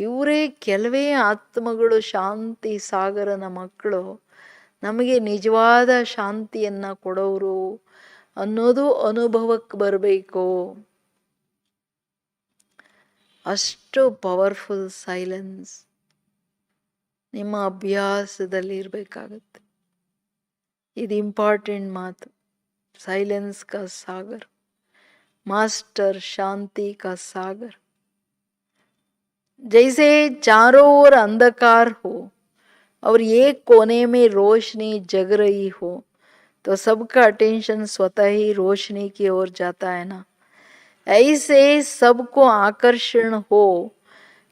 ಇವರೇ ಕೆಲವೇ ಆತ್ಮಗಳು ಶಾಂತಿ ಸಾಗರನ ಮಕ್ಕಳು, ನಮಗೆ ನಿಜವಾದ ಶಾಂತಿಯನ್ನು ಕೊಡೋರು ಅನ್ನೋದು ಅನುಭವಕ್ಕೆ ಬರಬೇಕು. ಅಷ್ಟು ಪವರ್ಫುಲ್ ಸೈಲೆನ್ಸ್ ನಿಮ್ಮ ಅಭ್ಯಾಸದಲ್ಲಿ ಇರಬೇಕಾಗತ್ತೆ. ಇದು ಇಂಪಾರ್ಟೆಂಟ್ ಮಾತು. साइलेंस का सागर, मास्टर शांति का सागर. जैसे चारों ओर अंधकार हो और एक कोने में रोशनी जग रही हो तो सबका अटेंशन स्वतः ही रोशनी की ओर जाता है ना. ऐसे सबको आकर्षण हो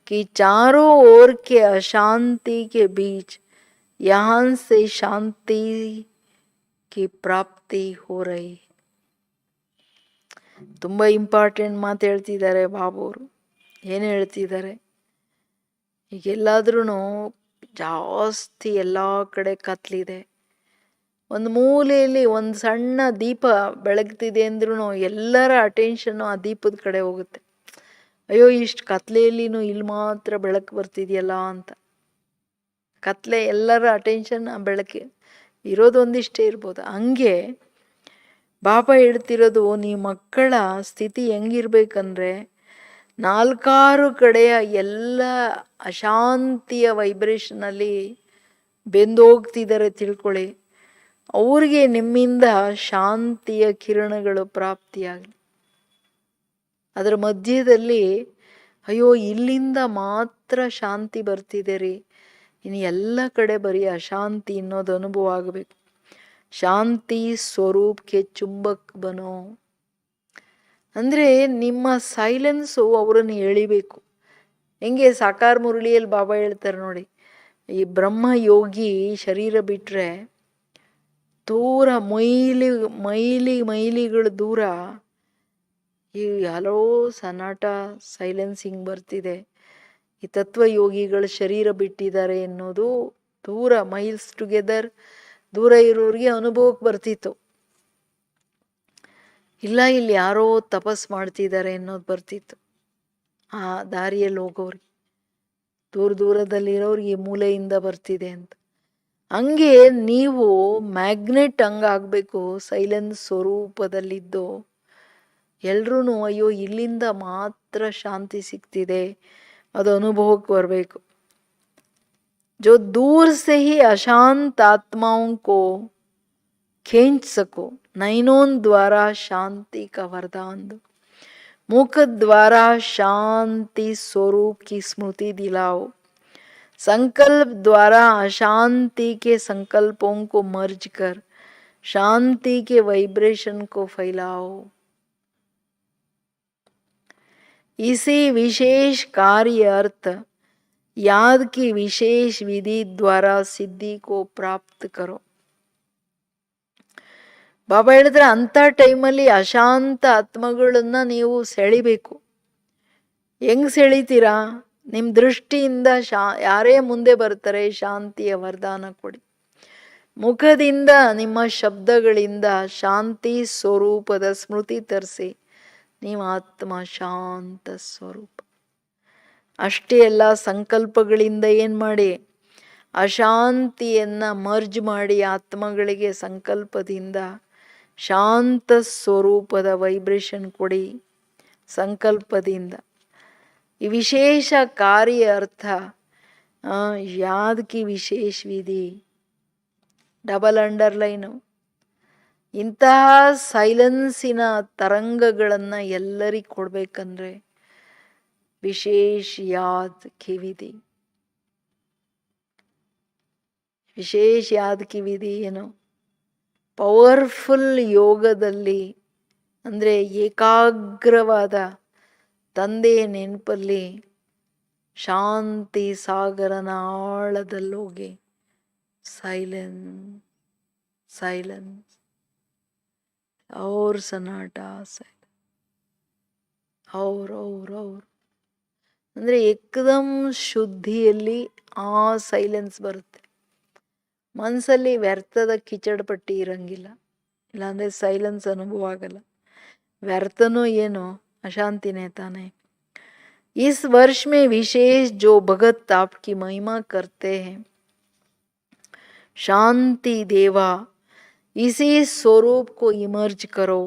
कि चारों ओर के अशांति के बीच यहाँ से शांति की प्राप्ति हो रही. ತುಂಬ ಇಂಪಾರ್ಟೆಂಟ್ ಮಾತು ಹೇಳ್ತಿದ್ದಾರೆ ಬಾಬುವರು. ಏನು ಹೇಳ್ತಿದ್ದಾರೆ, ಈಗೆಲ್ಲಾದ್ರೂ ಜಾಸ್ತಿ ಎಲ್ಲ ಕಡೆ ಕತ್ಲಿದೆ, ಒಂದು ಮೂಲೆಯಲ್ಲಿ ಒಂದು ಸಣ್ಣ ದೀಪ ಬೆಳಗ್ತಿದೆ ಅಂದ್ರೂ ಎಲ್ಲರ ಅಟೆನ್ಷನ್ನು ಆ ದೀಪದ ಕಡೆ ಹೋಗುತ್ತೆ. ಅಯ್ಯೋ ಇಷ್ಟು ಕತ್ಲೆಯಲ್ಲಿನೂ ಇಲ್ಲಿ ಮಾತ್ರ ಬೆಳಕು ಬರ್ತಿದೆಯಲ್ಲ ಅಂತ. ಕತ್ಲೆ ಎಲ್ಲರ ಅಟೆನ್ಷನ್ ಆ ಬೆಳಕೆ ಇರೋದೊಂದಿಷ್ಟೇ ಇರ್ಬೋದು. ಹಂಗೆ ಬಾಬಾ ಹೇಳ್ತಿರೋದು, ನೀ ಮಕ್ಕಳ ಸ್ಥಿತಿ ಹೆಂಗಿರ್ಬೇಕಂದ್ರೆ ನಾಲ್ಕಾರು ಕಡೆಯ ಎಲ್ಲ ಅಶಾಂತಿಯ ವೈಬ್ರೇಷನಲ್ಲಿ ಬೆಂದು ಹೋಗ್ತಿದ್ದಾರೆ ತಿಳ್ಕೊಳ್ಳಿ. ಅವ್ರಿಗೆ ನಿಮ್ಮಿಂದ ಶಾಂತಿಯ ಕಿರಣಗಳು ಪ್ರಾಪ್ತಿಯಾಗಲಿ. ಅದರ ಮಧ್ಯದಲ್ಲಿ ಅಯ್ಯೋ ಇಲ್ಲಿಂದ ಮಾತ್ರ ಶಾಂತಿ ಬರ್ತಿದೆ ರೀ, ಇನ್ನು ಎಲ್ಲ ಕಡೆ ಬರೀ ಅಶಾಂತಿ ಅನ್ನೋದು ಅನುಭವ ಆಗಬೇಕು. ಶಾಂತಿ ಸ್ವರೂಪಕ್ಕೆ ಚುಂಬಕ್ ಬನೋ ಅಂದರೆ ನಿಮ್ಮ ಸೈಲೆನ್ಸು ಅವರನ್ನು ಎಳಿಬೇಕು. ಹೆಂಗೆ ಸಾಕಾರ ಮುರಳಿಯಲ್ಲಿ ಬಾಬಾ ಹೇಳ್ತಾರೆ ನೋಡಿ, ಈ ಬ್ರಹ್ಮ ಯೋಗಿ ಶರೀರ ಬಿಟ್ಟರೆ ದೂರ ಮೈಲಿಗಳು ದೂರ ಈ ಹಲೋ ಸನಾಟ ಸೈಲೆನ್ಸಿಂಗ್ ಬರ್ತಿದೆ. ಈ ತತ್ವಯೋಗಿಗಳು ಶರೀರ ಬಿಟ್ಟಿದ್ದಾರೆ ಎನ್ನುವುದು ದೂರ ಮೈಲ್ಸ್ ಟುಗೆದರ್ ದೂರ ಇರೋರಿಗೆ ಅನುಭವಕ್ಕೆ ಬರ್ತಿತ್ತು. ಇಲ್ಲ ಇಲ್ಲಿ ಯಾರೋ ತಪಸ್ ಮಾಡ್ತಿದ್ದಾರೆ ಅನ್ನೋದು ಬರ್ತಿತ್ತು ಆ ದಾರಿಯಲ್ಲಿ ಹೋಗೋರಿಗೆ. ದೂರದಲ್ಲಿರೋರಿಗೆ ಮೂಲೆಯಿಂದ ಬರ್ತಿದೆ ಅಂತ. ಹಂಗೆ ನೀವು ಮ್ಯಾಗ್ನೆಟ್ ಹಂಗಾಗಬೇಕು. ಸೈಲೆನ್ಸ್ ಸ್ವರೂಪದಲ್ಲಿದ್ದು ಎಲ್ರೂ ಅಯ್ಯೋ ಇಲ್ಲಿಂದ ಮಾತ್ರ ಶಾಂತಿ ಸಿಗ್ತಿದೆ ಅದು ಅನುಭವಕ್ಕೆ ಬರಬೇಕು. जो दूर से ही अशांत आत्माओं को खींच सको, नयनों द्वारा शांति का वरदान दो, मुख द्वारा शांति स्वरूप की स्मृति दिलाओ, संकल्प द्वारा अशांति के संकल्पों को मर्ज कर शांति के वाइब्रेशन को फैलाओ. इसी विशेष कार्य अर्थ याद की विशेष विधि द्वारा सिद्धि को प्राप्त करो. ಬಾಬಾ ಹೇಳಿದ್ರೆ ಅಂಥ ಟೈಮಲ್ಲಿ ಅಶಾಂತ ಆತ್ಮಗಳನ್ನ ನೀವು ಸೆಳಿಬೇಕು. ಹೆಂಗ್ ಸೆಳಿತೀರಾ? ನಿಮ್ಮ ದೃಷ್ಟಿಯಿಂದ ಯಾರೇ ಮುಂದೆ ಬರ್ತಾರೆ ಶಾಂತಿಯ ವರದಾನ ಕೊಡಿ. ಮುಖದಿಂದ ನಿಮ್ಮ ಶಬ್ದಗಳಿಂದ ಶಾಂತಿ ಸ್ವರೂಪದ ಸ್ಮೃತಿ ತರಿಸಿ ನಿಮ್ಮ ಆತ್ಮ ಶಾಂತ ಸ್ವರೂಪ. ಅಷ್ಟೇ ಅಲ್ಲ, ಸಂಕಲ್ಪಗಳಿಂದ ಏನು ಮಾಡಿ ಅಶಾಂತಿಯನ್ನು ಮರ್ಜ್ ಮಾಡಿ ಆತ್ಮಗಳಿಗೆ ಸಂಕಲ್ಪದಿಂದ ಶಾಂತ ಸ್ವರೂಪದ ವೈಬ್ರೇಷನ್ ಕೊಡಿ. ಸಂಕಲ್ಪದಿಂದ ಈ ವಿಶೇಷ ಕಾರ್ಯ ಅರ್ಥ ಯಾದ್ ಕಿ ವಿಶೇಷ ವಿಧಿ, ಡಬಲ್ ಅಂಡರ್ಲೈನು. ಇಂತಹ ಸೈಲೆನ್ಸಿನ ತರಂಗಗಳನ್ನು ಎಲ್ಲರಿಗೂ ಕೊಡಬೇಕಂದ್ರೆ ವಿಶೇಷ ಯಾದ್ ಕಿ ವಿಧಿ. ವಿಶೇಷ ಯಾದ್ ಕಿ ವಿಧಿ ಏನು? ಪವರ್ಫುಲ್ ಯೋಗದಲ್ಲಿ ಅಂದರೆ ಏಕಾಗ್ರವಾದ ತಂದೆಯ ನೆನಪಲ್ಲಿ ಶಾಂತಿ ಸಾಗರನ ಆಳದಲ್ಲೋಗಿ ಸೈಲೆನ್ಸ್ ಸೈಲೆನ್ಸ್ ಅವ್ರ ಸನಾಟ ಅವ್ರ ಅಂದರೆ ಏಕದಮ್ ಶುದ್ಧಿಯಲ್ಲಿ ಆ ಸೈಲೆನ್ಸ್ ಬರುತ್ತೆ. ಮನಸ್ಸಲ್ಲಿ ವ್ಯರ್ಥದ ಕಿಚಡ್ ಪಟ್ಟಿ ಇರಂಗಿಲ್ಲ. ಇಲ್ಲಾಂದರೆ ಸೈಲೆನ್ಸ್ ಅನುಭವ ಆಗಲ್ಲ. ವ್ಯರ್ಥನೂ ಏನು, अशांतिನೇ ತಾನೆ. इस वर्ष में विशेष जो भगत आपकी महिमा करते हैं, शांति देवा, इसी स्वरूप को इमर्ज करो,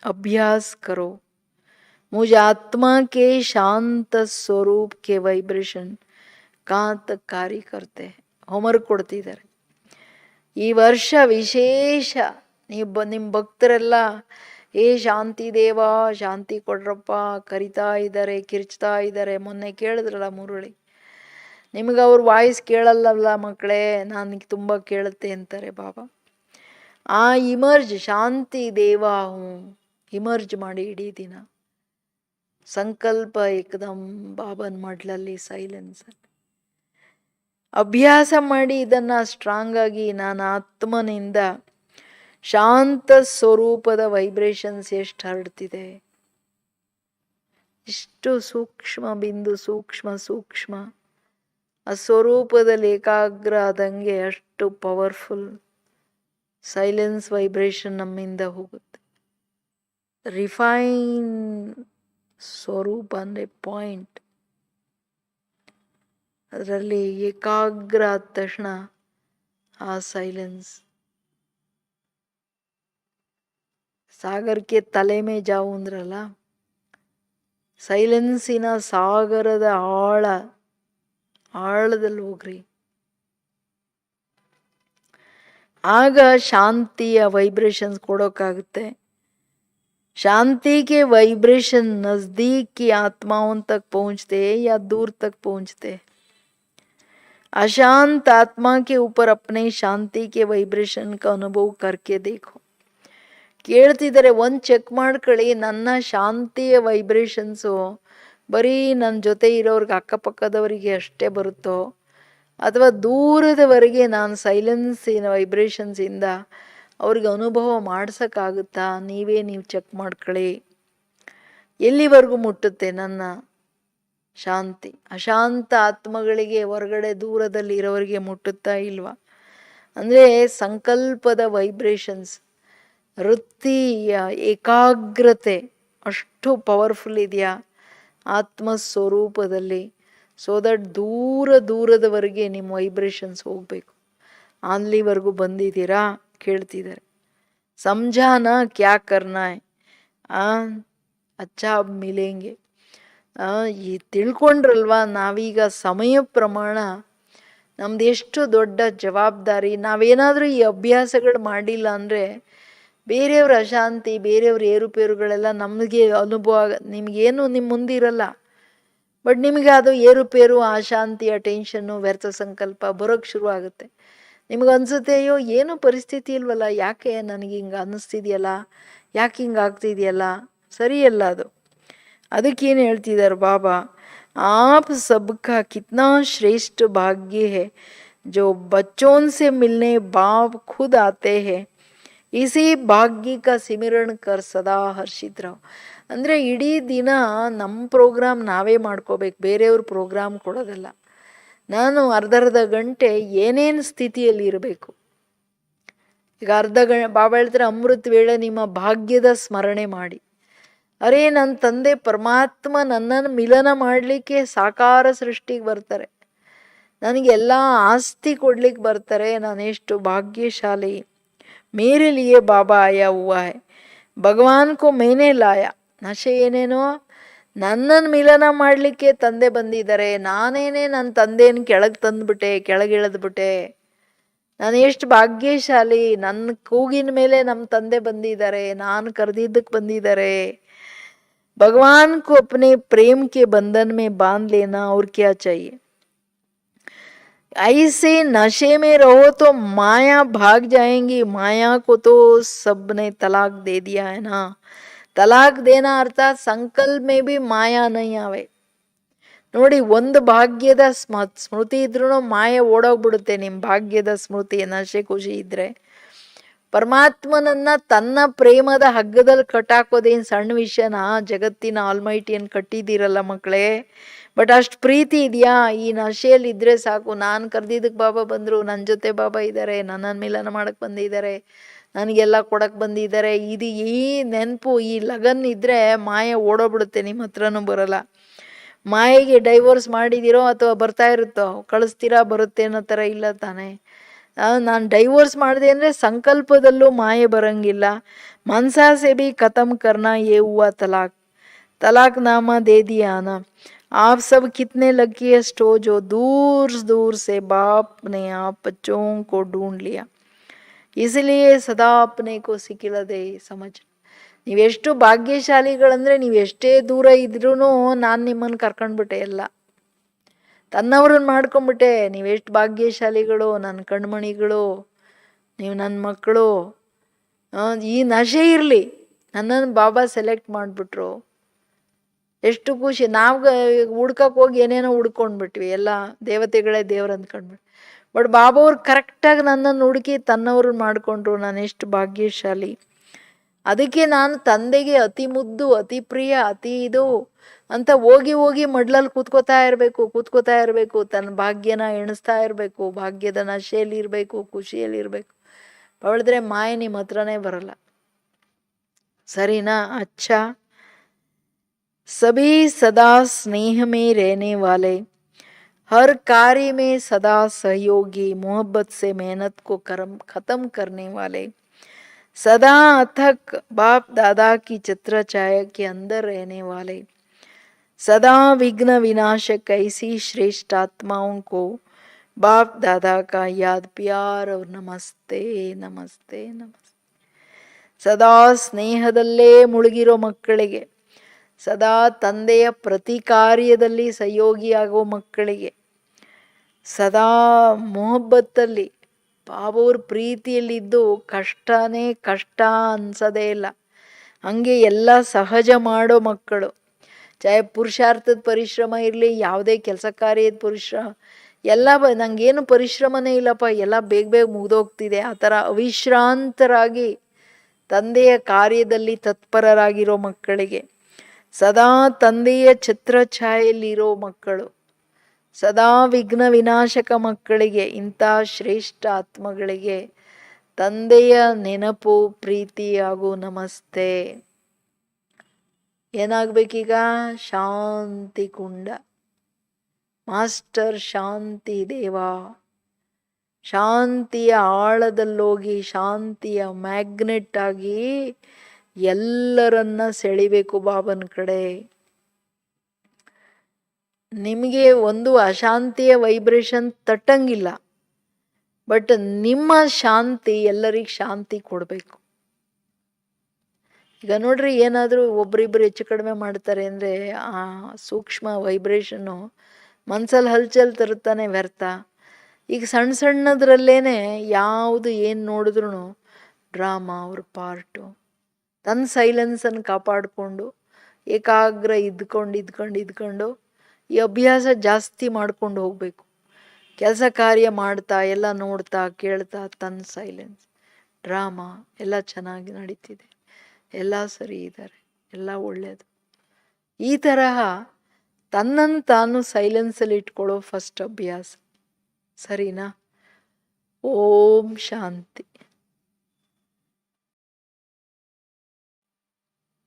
अभ्यास करो. मुझ आत्मा के शांत स्वरूप के वाइब्रेशन कहाँ तक कार्य करते हैं. ಹೋಮ್ವರ್ಕ್ ಕೊಡ್ತಿದ್ದಾರೆ. ಈ ವರ್ಷ ವಿಶೇಷ ನಿಮ್ಮ ಭಕ್ತರೆಲ್ಲ ಶಾಂತಿ ದೇವ ಶಾಂತಿ ಕೊಡ್ರಪ್ಪ ಕರಿತಾ ಇದ್ದಾರೆ, ಕಿರ್ಚ್ತಾ ಇದ್ದಾರೆ. ಮೊನ್ನೆ ಕೇಳಿದ್ರಲ್ಲ ಮುರುಳಿ, ನಿಮಗೆ ಅವ್ರ ವಾಯ್ಸ್ ಕೇಳಲ್ಲಲ್ಲ ಮಕ್ಕಳೇ, ನನಗೆ ತುಂಬ ಕೇಳುತ್ತೆ ಅಂತಾರೆ ಬಾಬಾ. ಆ ಇಮರ್ಜ್ ಶಾಂತಿ ದೇವ ಇಮರ್ಜ್ ಮಾಡಿ ಇಡೀ ದಿನ ಸಂಕಲ್ಪ ಏಕದಮ್ ಬಾಬನ್ ಮಡ್ಲಲ್ಲಿ ಸೈಲೆನ್ಸಲ್ಲಿ ಅಭ್ಯಾಸ ಮಾಡಿ ಇದನ್ನು ಸ್ಟ್ರಾಂಗ್ ಆಗಿ ನಾನು ಆತ್ಮನಿಂದ ಶಾಂತ ಸ್ವರೂಪದ ವೈಬ್ರೇಷನ್ಸ್ ಎಷ್ಟು ಹರಡ್ತಿದೆ, ಇಷ್ಟು ಸೂಕ್ಷ್ಮ ಬಿಂದು ಸೂಕ್ಷ್ಮ ಆ ಸ್ವರೂಪದಲ್ಲಿ ಏಕಾಗ್ರ ಆದಂಗೆ ಅಷ್ಟು ಪವರ್ಫುಲ್ ಸೈಲೆನ್ಸ್ ವೈಬ್ರೇಷನ್ ನಮ್ಮಿಂದ ಹೋಗುತ್ತೆ. ರಿಫೈನ್ ಸ್ವರೂಪ ಅಂದರೆ ಪಾಯಿಂಟ್, ಅದರಲ್ಲಿ ಏಕಾಗ್ರ ಆದ ತಕ್ಷಣ ಆ ಸೈಲೆನ್ಸ್ ಸಾಗರಕ್ಕೆ ತಲೆ ಮೇ ಜಾವು ಅಂದ್ರಲ್ಲ, ಸೈಲೆನ್ಸಿನ ಸಾಗರದ ಆಳದಲ್ಲಿ ಹೋಗ್ರಿ. ಆಗ ಶಾಂತಿಯ ವೈಬ್ರೇಷನ್ಸ್ ಕೊಡೋಕ್ಕಾಗುತ್ತೆ. शांति के वाइब्रेशन नजदीक की आत्माओं तक पहुंचते हैं या दूर तक पहुंचते हैं. अशांत आत्मा के ऊपर अपने शांति के वाइब्रेशन का अनुभव करके देखो. ಕೇಳ್ತಿದ್ದಾರೆ, ಒಂದು ಚೆಕ್ ಮಾಡ್ಕೊಳ್ಳಿ, ನನ್ನ ಶಾಂತಿಯ ವೈಬ್ರೇಷನ್ಸು ಬರೀ ನನ್ನ ಜೊತೆ ಇರೋರಿಗೆ ಅಕ್ಕಪಕ್ಕದವರಿಗೆ ಅಷ್ಟೇ ಬರುತ್ತೋ ಅಥವಾ ದೂರದವರೆಗೆ ನಾನು ಸೈಲೆನ್ಸಿನ ವೈಬ್ರೇಷನ್ಸಿಂದ ಅವ್ರಿಗೆ ಅನುಭವ ಮಾಡ್ಸೋಕ್ಕಾಗುತ್ತಾ? ನೀವು ಚೆಕ್ ಮಾಡ್ಕೊಳ್ಳಿ. ಎಲ್ಲಿವರೆಗೂ ಮುಟ್ಟುತ್ತೆ ನನ್ನ ಶಾಂತಿ? ಅಶಾಂತ ಆತ್ಮಗಳಿಗೆ ಹೊರಗಡೆ ದೂರದಲ್ಲಿ ಇರೋರಿಗೆ ಮುಟ್ಟುತ್ತಾ ಇಲ್ವಾ? ಅಂದರೆ ಸಂಕಲ್ಪದ ವೈಬ್ರೇಷನ್ಸ್, ವೃತ್ತಿಯ ಏಕಾಗ್ರತೆ ಅಷ್ಟು ಪವರ್ಫುಲ್ ಇದೆಯಾ ಆತ್ಮಸ್ವರೂಪದಲ್ಲಿ. ಸೊ ದಟ್ ದೂರದವರೆಗೆ ನಿಮ್ಮ ವೈಬ್ರೇಷನ್ಸ್ ಹೋಗಬೇಕು. ಅಲ್ಲಿವರೆಗೂ ಬಂದಿದ್ದೀರಾ ಕೇಳ್ತಿದ್ದಾರೆ. ಸಮझाना क्या करना है, अच्छा अब मिलेंगे. ಈ ತಿಳ್ಕೊಂಡ್ರಲ್ವಾ, ನಾವೀಗ ಸಮಯ ಪ್ರಮಾಣ ನಮ್ದು ಎಷ್ಟು ದೊಡ್ಡ ಜವಾಬ್ದಾರಿ. ನಾವೇನಾದರೂ ಈ ಅಭ್ಯಾಸಗಳು ಮಾಡಿಲ್ಲ ಅಂದರೆ ಬೇರೆಯವ್ರ ಅಶಾಂತಿ, ಬೇರೆಯವ್ರ ಏರುಪೇರುಗಳೆಲ್ಲ ನಮಗೆ ಅನುಭವ, ನಿಮಗೇನು ನಿಮ್ಮ ಮುಂದಿರಲ್ಲ. ಬಟ್ ನಿಮಗೆ ಅದು ಏರುಪೇರು, ಅಶಾಂತಿಯ ಟೆನ್ಷನ್ನು, ವ್ಯರ್ಥ ಸಂಕಲ್ಪ ಬರೋಕ್ಕೆ ಶುರು ಆಗುತ್ತೆ. ನಿಮಗೆ ಅನಿಸುತ್ತೆ, ಅಯ್ಯೋ ಏನು ಪರಿಸ್ಥಿತಿ ಇಲ್ವಲ್ಲ, ಯಾಕೆ ನನಗೆ ಹಿಂಗೆ ಅನ್ನಿಸ್ತಿದೆಯಲ್ಲ, ಯಾಕೆ ಹಿಂಗೆ ಆಗ್ತಿದೆಯಲ್ಲ, ಸರಿಯಲ್ಲ ಅದು. ಅದಕ್ಕೇನು ಹೇಳ್ತಿದ್ದಾರೆ ಬಾಬಾ, आप सबका कितना श्रेष्ठ भाग्य है जो बच्चों से मिलने बाप खुद आते हैं. इसी ಭಾಗ್ಯ का ಸಿಮಿರಣ ಕರ್ ಸದಾ ಹರ್ಷಿತ್ ರಾವ್. ಅಂದರೆ ಇಡೀ ದಿನ ನಮ್ಮ ಪ್ರೋಗ್ರಾಮ್ ನಾವೇ ಮಾಡ್ಕೋಬೇಕು, ಬೇರೆಯವ್ರ ಪ್ರೋಗ್ರಾಮ್ ಕೊಡೋದಲ್ಲ. ನಾನು ಅರ್ಧ ಗಂಟೆ ಏನೇನು ಸ್ಥಿತಿಯಲ್ಲಿ ಇರಬೇಕು. ಈಗ ಬಾಬಾ ಹೇಳ್ತಾರೆ, ಅಮೃತ ವೇಳೆ ನಿಮ್ಮ ಭಾಗ್ಯದ ಸ್ಮರಣೆ ಮಾಡಿ. ಅರೇ, ನನ್ನ ತಂದೆ ಪರಮಾತ್ಮ ನನ್ನನ್ನು ಮಿಲನ ಮಾಡಲಿಕ್ಕೆ ಸಾಕಾರ ಸೃಷ್ಟಿಗೆ ಬರ್ತಾರೆ, ನನಗೆಲ್ಲ ಆಸ್ತಿ ಕೊಡ್ಲಿಕ್ಕೆ ಬರ್ತಾರೆ, ನಾನು ಎಷ್ಟು ಭಾಗ್ಯಶಾಲಿ. ಮೇರೆ ಲಿಯೇ ಬಾಬಾ ಆಯಾ ಹುವಾ ಹೈ, ಭಗವಾನ್ ಕೋ ಮೇನೆ ಲಾಯ. ನಶೆ ಏನೇನೋ ನನ್ನನ್ನು ಮಿಲನ ಮಾಡಲಿಕ್ಕೆ ತಂದೆ ಬಂದಿದ್ದಾರೆ, ನಾನೇನೇ ನನ್ನ ತಂದೆಯನ್ನು ಕೆಳಗೆ ತಂದುಬಿಟ್ಟೆ, ಕೆಳಗಿಳಿದ್ಬಿಟ್ಟೆ. ನಾನು ಎಷ್ಟು ಭಾಗ್ಯಶಾಲಿ, ನನ್ನ ಕೂಗಿನ ಮೇಲೆ ನಮ್ಮ ತಂದೆ ಬಂದಿದ್ದಾರೆ, ನಾನು ಕರೆದಿದ್ದಕ್ಕೆ ಬಂದಿದ್ದಾರೆ. ಭಗವಾನ್ को अपने प्रेम के बंधन में बांध लेना और क्या चाहिए. ऐसे नशे में रहो तो माया भाग जाएंगी. माया को तो सबने तलाक दे दिया है ना. तलाक देना अर्थात संकल्प में भी माया नहीं आवे. ನೋಡಿ, ಒಂದು ಭಾಗ್ಯದ ಸ್ಮೃತಿ ಇದ್ರೂ ಮಾಯ ಓಡೋಗ್ಬಿಡುತ್ತೆ. ನಿಮ್ಮ ಭಾಗ್ಯದ ಸ್ಮೃತಿ ನಶೆ ಖುಷಿ ಇದ್ರೆ ಪರಮಾತ್ಮನನ್ನ ತನ್ನ ಪ್ರೇಮದ ಹಗ್ಗದಲ್ಲಿ ಕಟ್ಟಾಕೋದೇನು ಸಣ್ಣ ವಿಷಯನಾ? ಜಗತ್ತಿನ ಆಲ್ಮೈಟಿಯನ್ನು ಕಟ್ಟಿದ್ದೀರಲ್ಲ ಮಕ್ಕಳೇ. ಬಟ್ ಅಷ್ಟು ಪ್ರೀತಿ ಇದೆಯಾ? ಈ ನಶೆಯಲ್ಲಿ ಇದ್ರೆ ಸಾಕು. ನಾನು ಕರೆದಿದ್ದಕ್ಕೆ ಬಾಬಾ ಬಂದರು, ನನ್ನ ಜೊತೆ ಬಾಬಾ ಇದ್ದಾರೆ, ನನ್ನನ್ನು ಮಿಲನ ಮಾಡಕ್ಕೆ ಬಂದಿದ್ದಾರೆ, ನನಗೆಲ್ಲ ಕೊಡಕ್ಕೆ ಬಂದಿದ್ದಾರೆ, ಇದು ಈ ನೆನಪು, ಈ ಲಗನ್ ಇದ್ದರೆ ಮಾಯೆ ಓಡೋಗ್ಬಿಡುತ್ತೆ, ನಿಮ್ಮ ಹತ್ರನೂ ಬರಲ್ಲ. ಮಾಯೆಗೆ ಡೈವೋರ್ಸ್ ಮಾಡಿದಿರೋ ಅಥವಾ ಬರ್ತಾ ಇರುತ್ತೋ, ಕಳಿಸ್ತೀರಾ ಬರುತ್ತೆ ಅನ್ನೋ ಥರ ಇಲ್ಲ ತಾನೇ. ನಾನು ಡೈವೋರ್ಸ್ ಮಾಡಿದೆ ಅಂದರೆ ಸಂಕಲ್ಪದಲ್ಲೂ ಮಾಯೆ ಬರಂಗಿಲ್ಲ. ಮನ್ಸಾ ಸೆ ಭಿ ಖತಮ್ ಕರ್ನಾ ಯೇ ಹುವಾ ತಲಾಕ್, तलाक नामा दे दिया ना। आप सब कितने लकीएस्ट हो जो दूर दूर से बाप ने आप बच्चों को ढूंढ लिया, इसलिए सदा अपने को ಸಿಕ್ಕಿಲ್ಲದೆ ಸಮझ. ನೀವೆಷ್ಟು ಭಾಗ್ಯಶಾಲಿಗಳಂದರೆ, ನೀವೆಷ್ಟೇ ದೂರ ಇದ್ರೂ ನಾನು ನಿಮ್ಮನ್ನು ಕರ್ಕೊಂಡ್ಬಿಟ್ಟೆ, ಎಲ್ಲ ತನ್ನವ್ರನ್ನ ಮಾಡ್ಕೊಂಬಿಟ್ಟೆ. ನೀವೆಷ್ಟು ಭಾಗ್ಯಶಾಲಿಗಳು, ನನ್ನ ಕಣ್ಮಣಿಗಳು, ನೀವು ನನ್ನ ಮಕ್ಕಳು. ಈ ನಶೆ ಇರಲಿ, ನನ್ನನ್ನು ಬಾಬಾ ಸೆಲೆಕ್ಟ್ ಮಾಡಿಬಿಟ್ರು, ಎಷ್ಟು ಖುಷಿ. ನಾವು ಹುಡ್ಕಕ್ಕೆ ಹೋಗಿ ಏನೇನೋ ಹುಡ್ಕೊಂಡ್ಬಿಟ್ವಿ, ಎಲ್ಲ ದೇವತೆಗಳೇ ದೇವ್ರು ಅಂದ್ಕೊಂಡ್ಬಿಟ್ಟು. ಬಟ್ ಬಾಬಾ ಅವ್ರು ಕರೆಕ್ಟಾಗಿ ನನ್ನನ್ನು ಹುಡುಕಿ ತನ್ನವ್ರನ್ನ ಮಾಡಿಕೊಂಡ್ರು. ನಾನು ಎಷ್ಟು ಭಾಗ್ಯಶಾಲಿ. ಅದಕ್ಕೆ ನಾನು ತಂದೆಗೆ ಅತಿ ಮುದ್ದು, ಅತಿ ಪ್ರಿಯ, ಅತಿ ಇದು ಅಂತ ಹೋಗಿ ಹೋಗಿ ಮಡ್ಲಲ್ಲಿ ಕೂತ್ಕೋತಾ ಇರಬೇಕು. ತನ್ನ ಭಾಗ್ಯನ ಎಣಿಸ್ತಾ ಇರಬೇಕು, ಭಾಗ್ಯದ ನಶೆಯಲ್ಲಿ ಇರಬೇಕು, ಖುಷಿಯಲ್ಲಿ ಇರಬೇಕು. ಅವಳಿದ್ರೆ ಮಾಯೆ ನಿಮ್ಮ ಹತ್ರನೇ ಬರಲ್ಲ. ಸರಿನಾ? ಅಚ್ಚಾ, सभी सदा स्नेह में रहने वाले, हर कार्य में सदा सहयोगी, मोहब्बत से मेहनत को खत्म करने वाले, सदा अथक बाप दादा की चित्र छाया के अंदर रहने वाले, सदा विघ्न विनाशक ऐसी श्रेष्ठ आत्माओं को बाप दादा का याद प्यार और नमस्ते नमस्ते नमस्ते. ಸದಾ ಸ್ನೇಹದಲ್ಲೇ ಮುಳುಗಿರೋ ಮಕ್ಕಳಿಗೆ, ಸದಾ ತಂದೆಯ ಪ್ರತಿ ಕಾರ್ಯದಲ್ಲಿ ಸಹಯೋಗಿಯಾಗೋ ಮಕ್ಕಳಿಗೆ, ಸದಾ ಮೊಹಬ್ಬತ್ತಲ್ಲಿ ಬಾಬವ್ರ ಪ್ರೀತಿಯಲ್ಲಿದ್ದು ಕಷ್ಟನೇ ಕಷ್ಟ ಅನ್ಸೋದೇ ಇಲ್ಲ. ಹಂಗೆ ಎಲ್ಲ ಸಹಜ ಮಾಡೋ ಮಕ್ಕಳು, ಚಾಹೆ ಪುರುಷಾರ್ಥದ ಪರಿಶ್ರಮ ಇರಲಿ, ಯಾವುದೇ ಕೆಲಸ ಕಾರ್ಯದ ಪರಿಶ್ರಮ, ಎಲ್ಲ ನಂಗೇನು ಪರಿಶ್ರಮನೇ ಇಲ್ಲಪ್ಪ, ಎಲ್ಲ ಬೇಗ ಬೇಗ ಮುಗಿದೋಗ್ತಿದೆ, ಆ ಥರ ಅವಿಶ್ರಾಂತರಾಗಿ ತಂದೆಯ ಕಾರ್ಯದಲ್ಲಿ ತತ್ಪರರಾಗಿರೋ ಮಕ್ಕಳಿಗೆ, ಸದಾ ತಂದೆಯ ಛತ್ರಛಾಯೆಯಲ್ಲಿರೋ ಮಕ್ಕಳು, ಸದಾ ವಿಘ್ನ ವಿನಾಶಕ ಮಕ್ಕಳಿಗೆ, ಇಂಥ ಶ್ರೇಷ್ಠ ಆತ್ಮಗಳಿಗೆ ತಂದೆಯ ನೆನಪು, ಪ್ರೀತಿ ಹಾಗೂ ನಮಸ್ತೆ. ಏನಾಗಬೇಕೀಗ? ಶಾಂತಿ ಕುಂಡ, ಮಾಸ್ಟರ್ ಶಾಂತಿ ದೇವ, ಶಾಂತಿಯ ಆಳದಲ್ಲೋಗಿ ಶಾಂತಿಯ ಮ್ಯಾಗ್ನೆಟ್ ಆಗಿ ಎಲ್ಲರನ್ನ ಸೆಳಿಬೇಕು ಬಾಬನ ಕಡೆ. ನಿಮಗೆ ಒಂದು ಅಶಾಂತಿಯ ವೈಬ್ರೇಷನ್ ತಟ್ಟಂಗಿಲ್ಲ, ಬಟ್ ನಿಮ್ಮ ಶಾಂತಿ ಎಲ್ಲರಿಗೆ ಶಾಂತಿ ಕೊಡಬೇಕು. ಈಗ ನೋಡ್ರಿ, ಏನಾದರೂ ಒಬ್ರಿಬ್ರು ಹೆಚ್ಚು ಕಡಿಮೆ ಮಾಡ್ತಾರೆ ಅಂದರೆ ಆ ಸೂಕ್ಷ್ಮ ವೈಬ್ರೇಷನ್ನು ಮನ್ಸಲ್ಲಿ ಹಲ್ಚಲ್ ತರುತ್ತಾನೆ ವ್ಯರ್ಥ. ಈಗ ಸಣ್ಣ ಸಣ್ಣದ್ರಲ್ಲೇನೆ ಯಾವುದು ಏನು ನೋಡಿದ್ರು ಡ್ರಾಮಾ ಅವ್ರ ಪಾರ್ಟು. ತನ್ನ ಸೈಲೆನ್ಸನ್ನು ಕಾಪಾಡಿಕೊಂಡು ಏಕಾಗ್ರ ಇದ್ಕೊಂಡು ಈ ಅಭ್ಯಾಸ ಜಾಸ್ತಿ ಮಾಡ್ಕೊಂಡು ಹೋಗಬೇಕು. ಕೆಲಸ ಕಾರ್ಯ ಮಾಡ್ತಾ, ಎಲ್ಲ ನೋಡ್ತಾ ಕೇಳ್ತಾ, ತನ್ನ ಸೈಲೆನ್ಸ್, ಡ್ರಾಮಾ ಎಲ್ಲ ಚೆನ್ನಾಗಿ ನಡೀತಿದೆ, ಎಲ್ಲ ಸರಿ ಇದ್ದಾರೆ, ಎಲ್ಲ ಒಳ್ಳೆಯದು. ಈ ತರಹ ತನ್ನನ್ನು ತಾನು ಸೈಲೆನ್ಸಲ್ಲಿ ಇಟ್ಕೊಳ್ಳೋ ಫಸ್ಟ್ ಅಭ್ಯಾಸ. ಸರಿನಾ? ಓಂ ಶಾಂತಿ.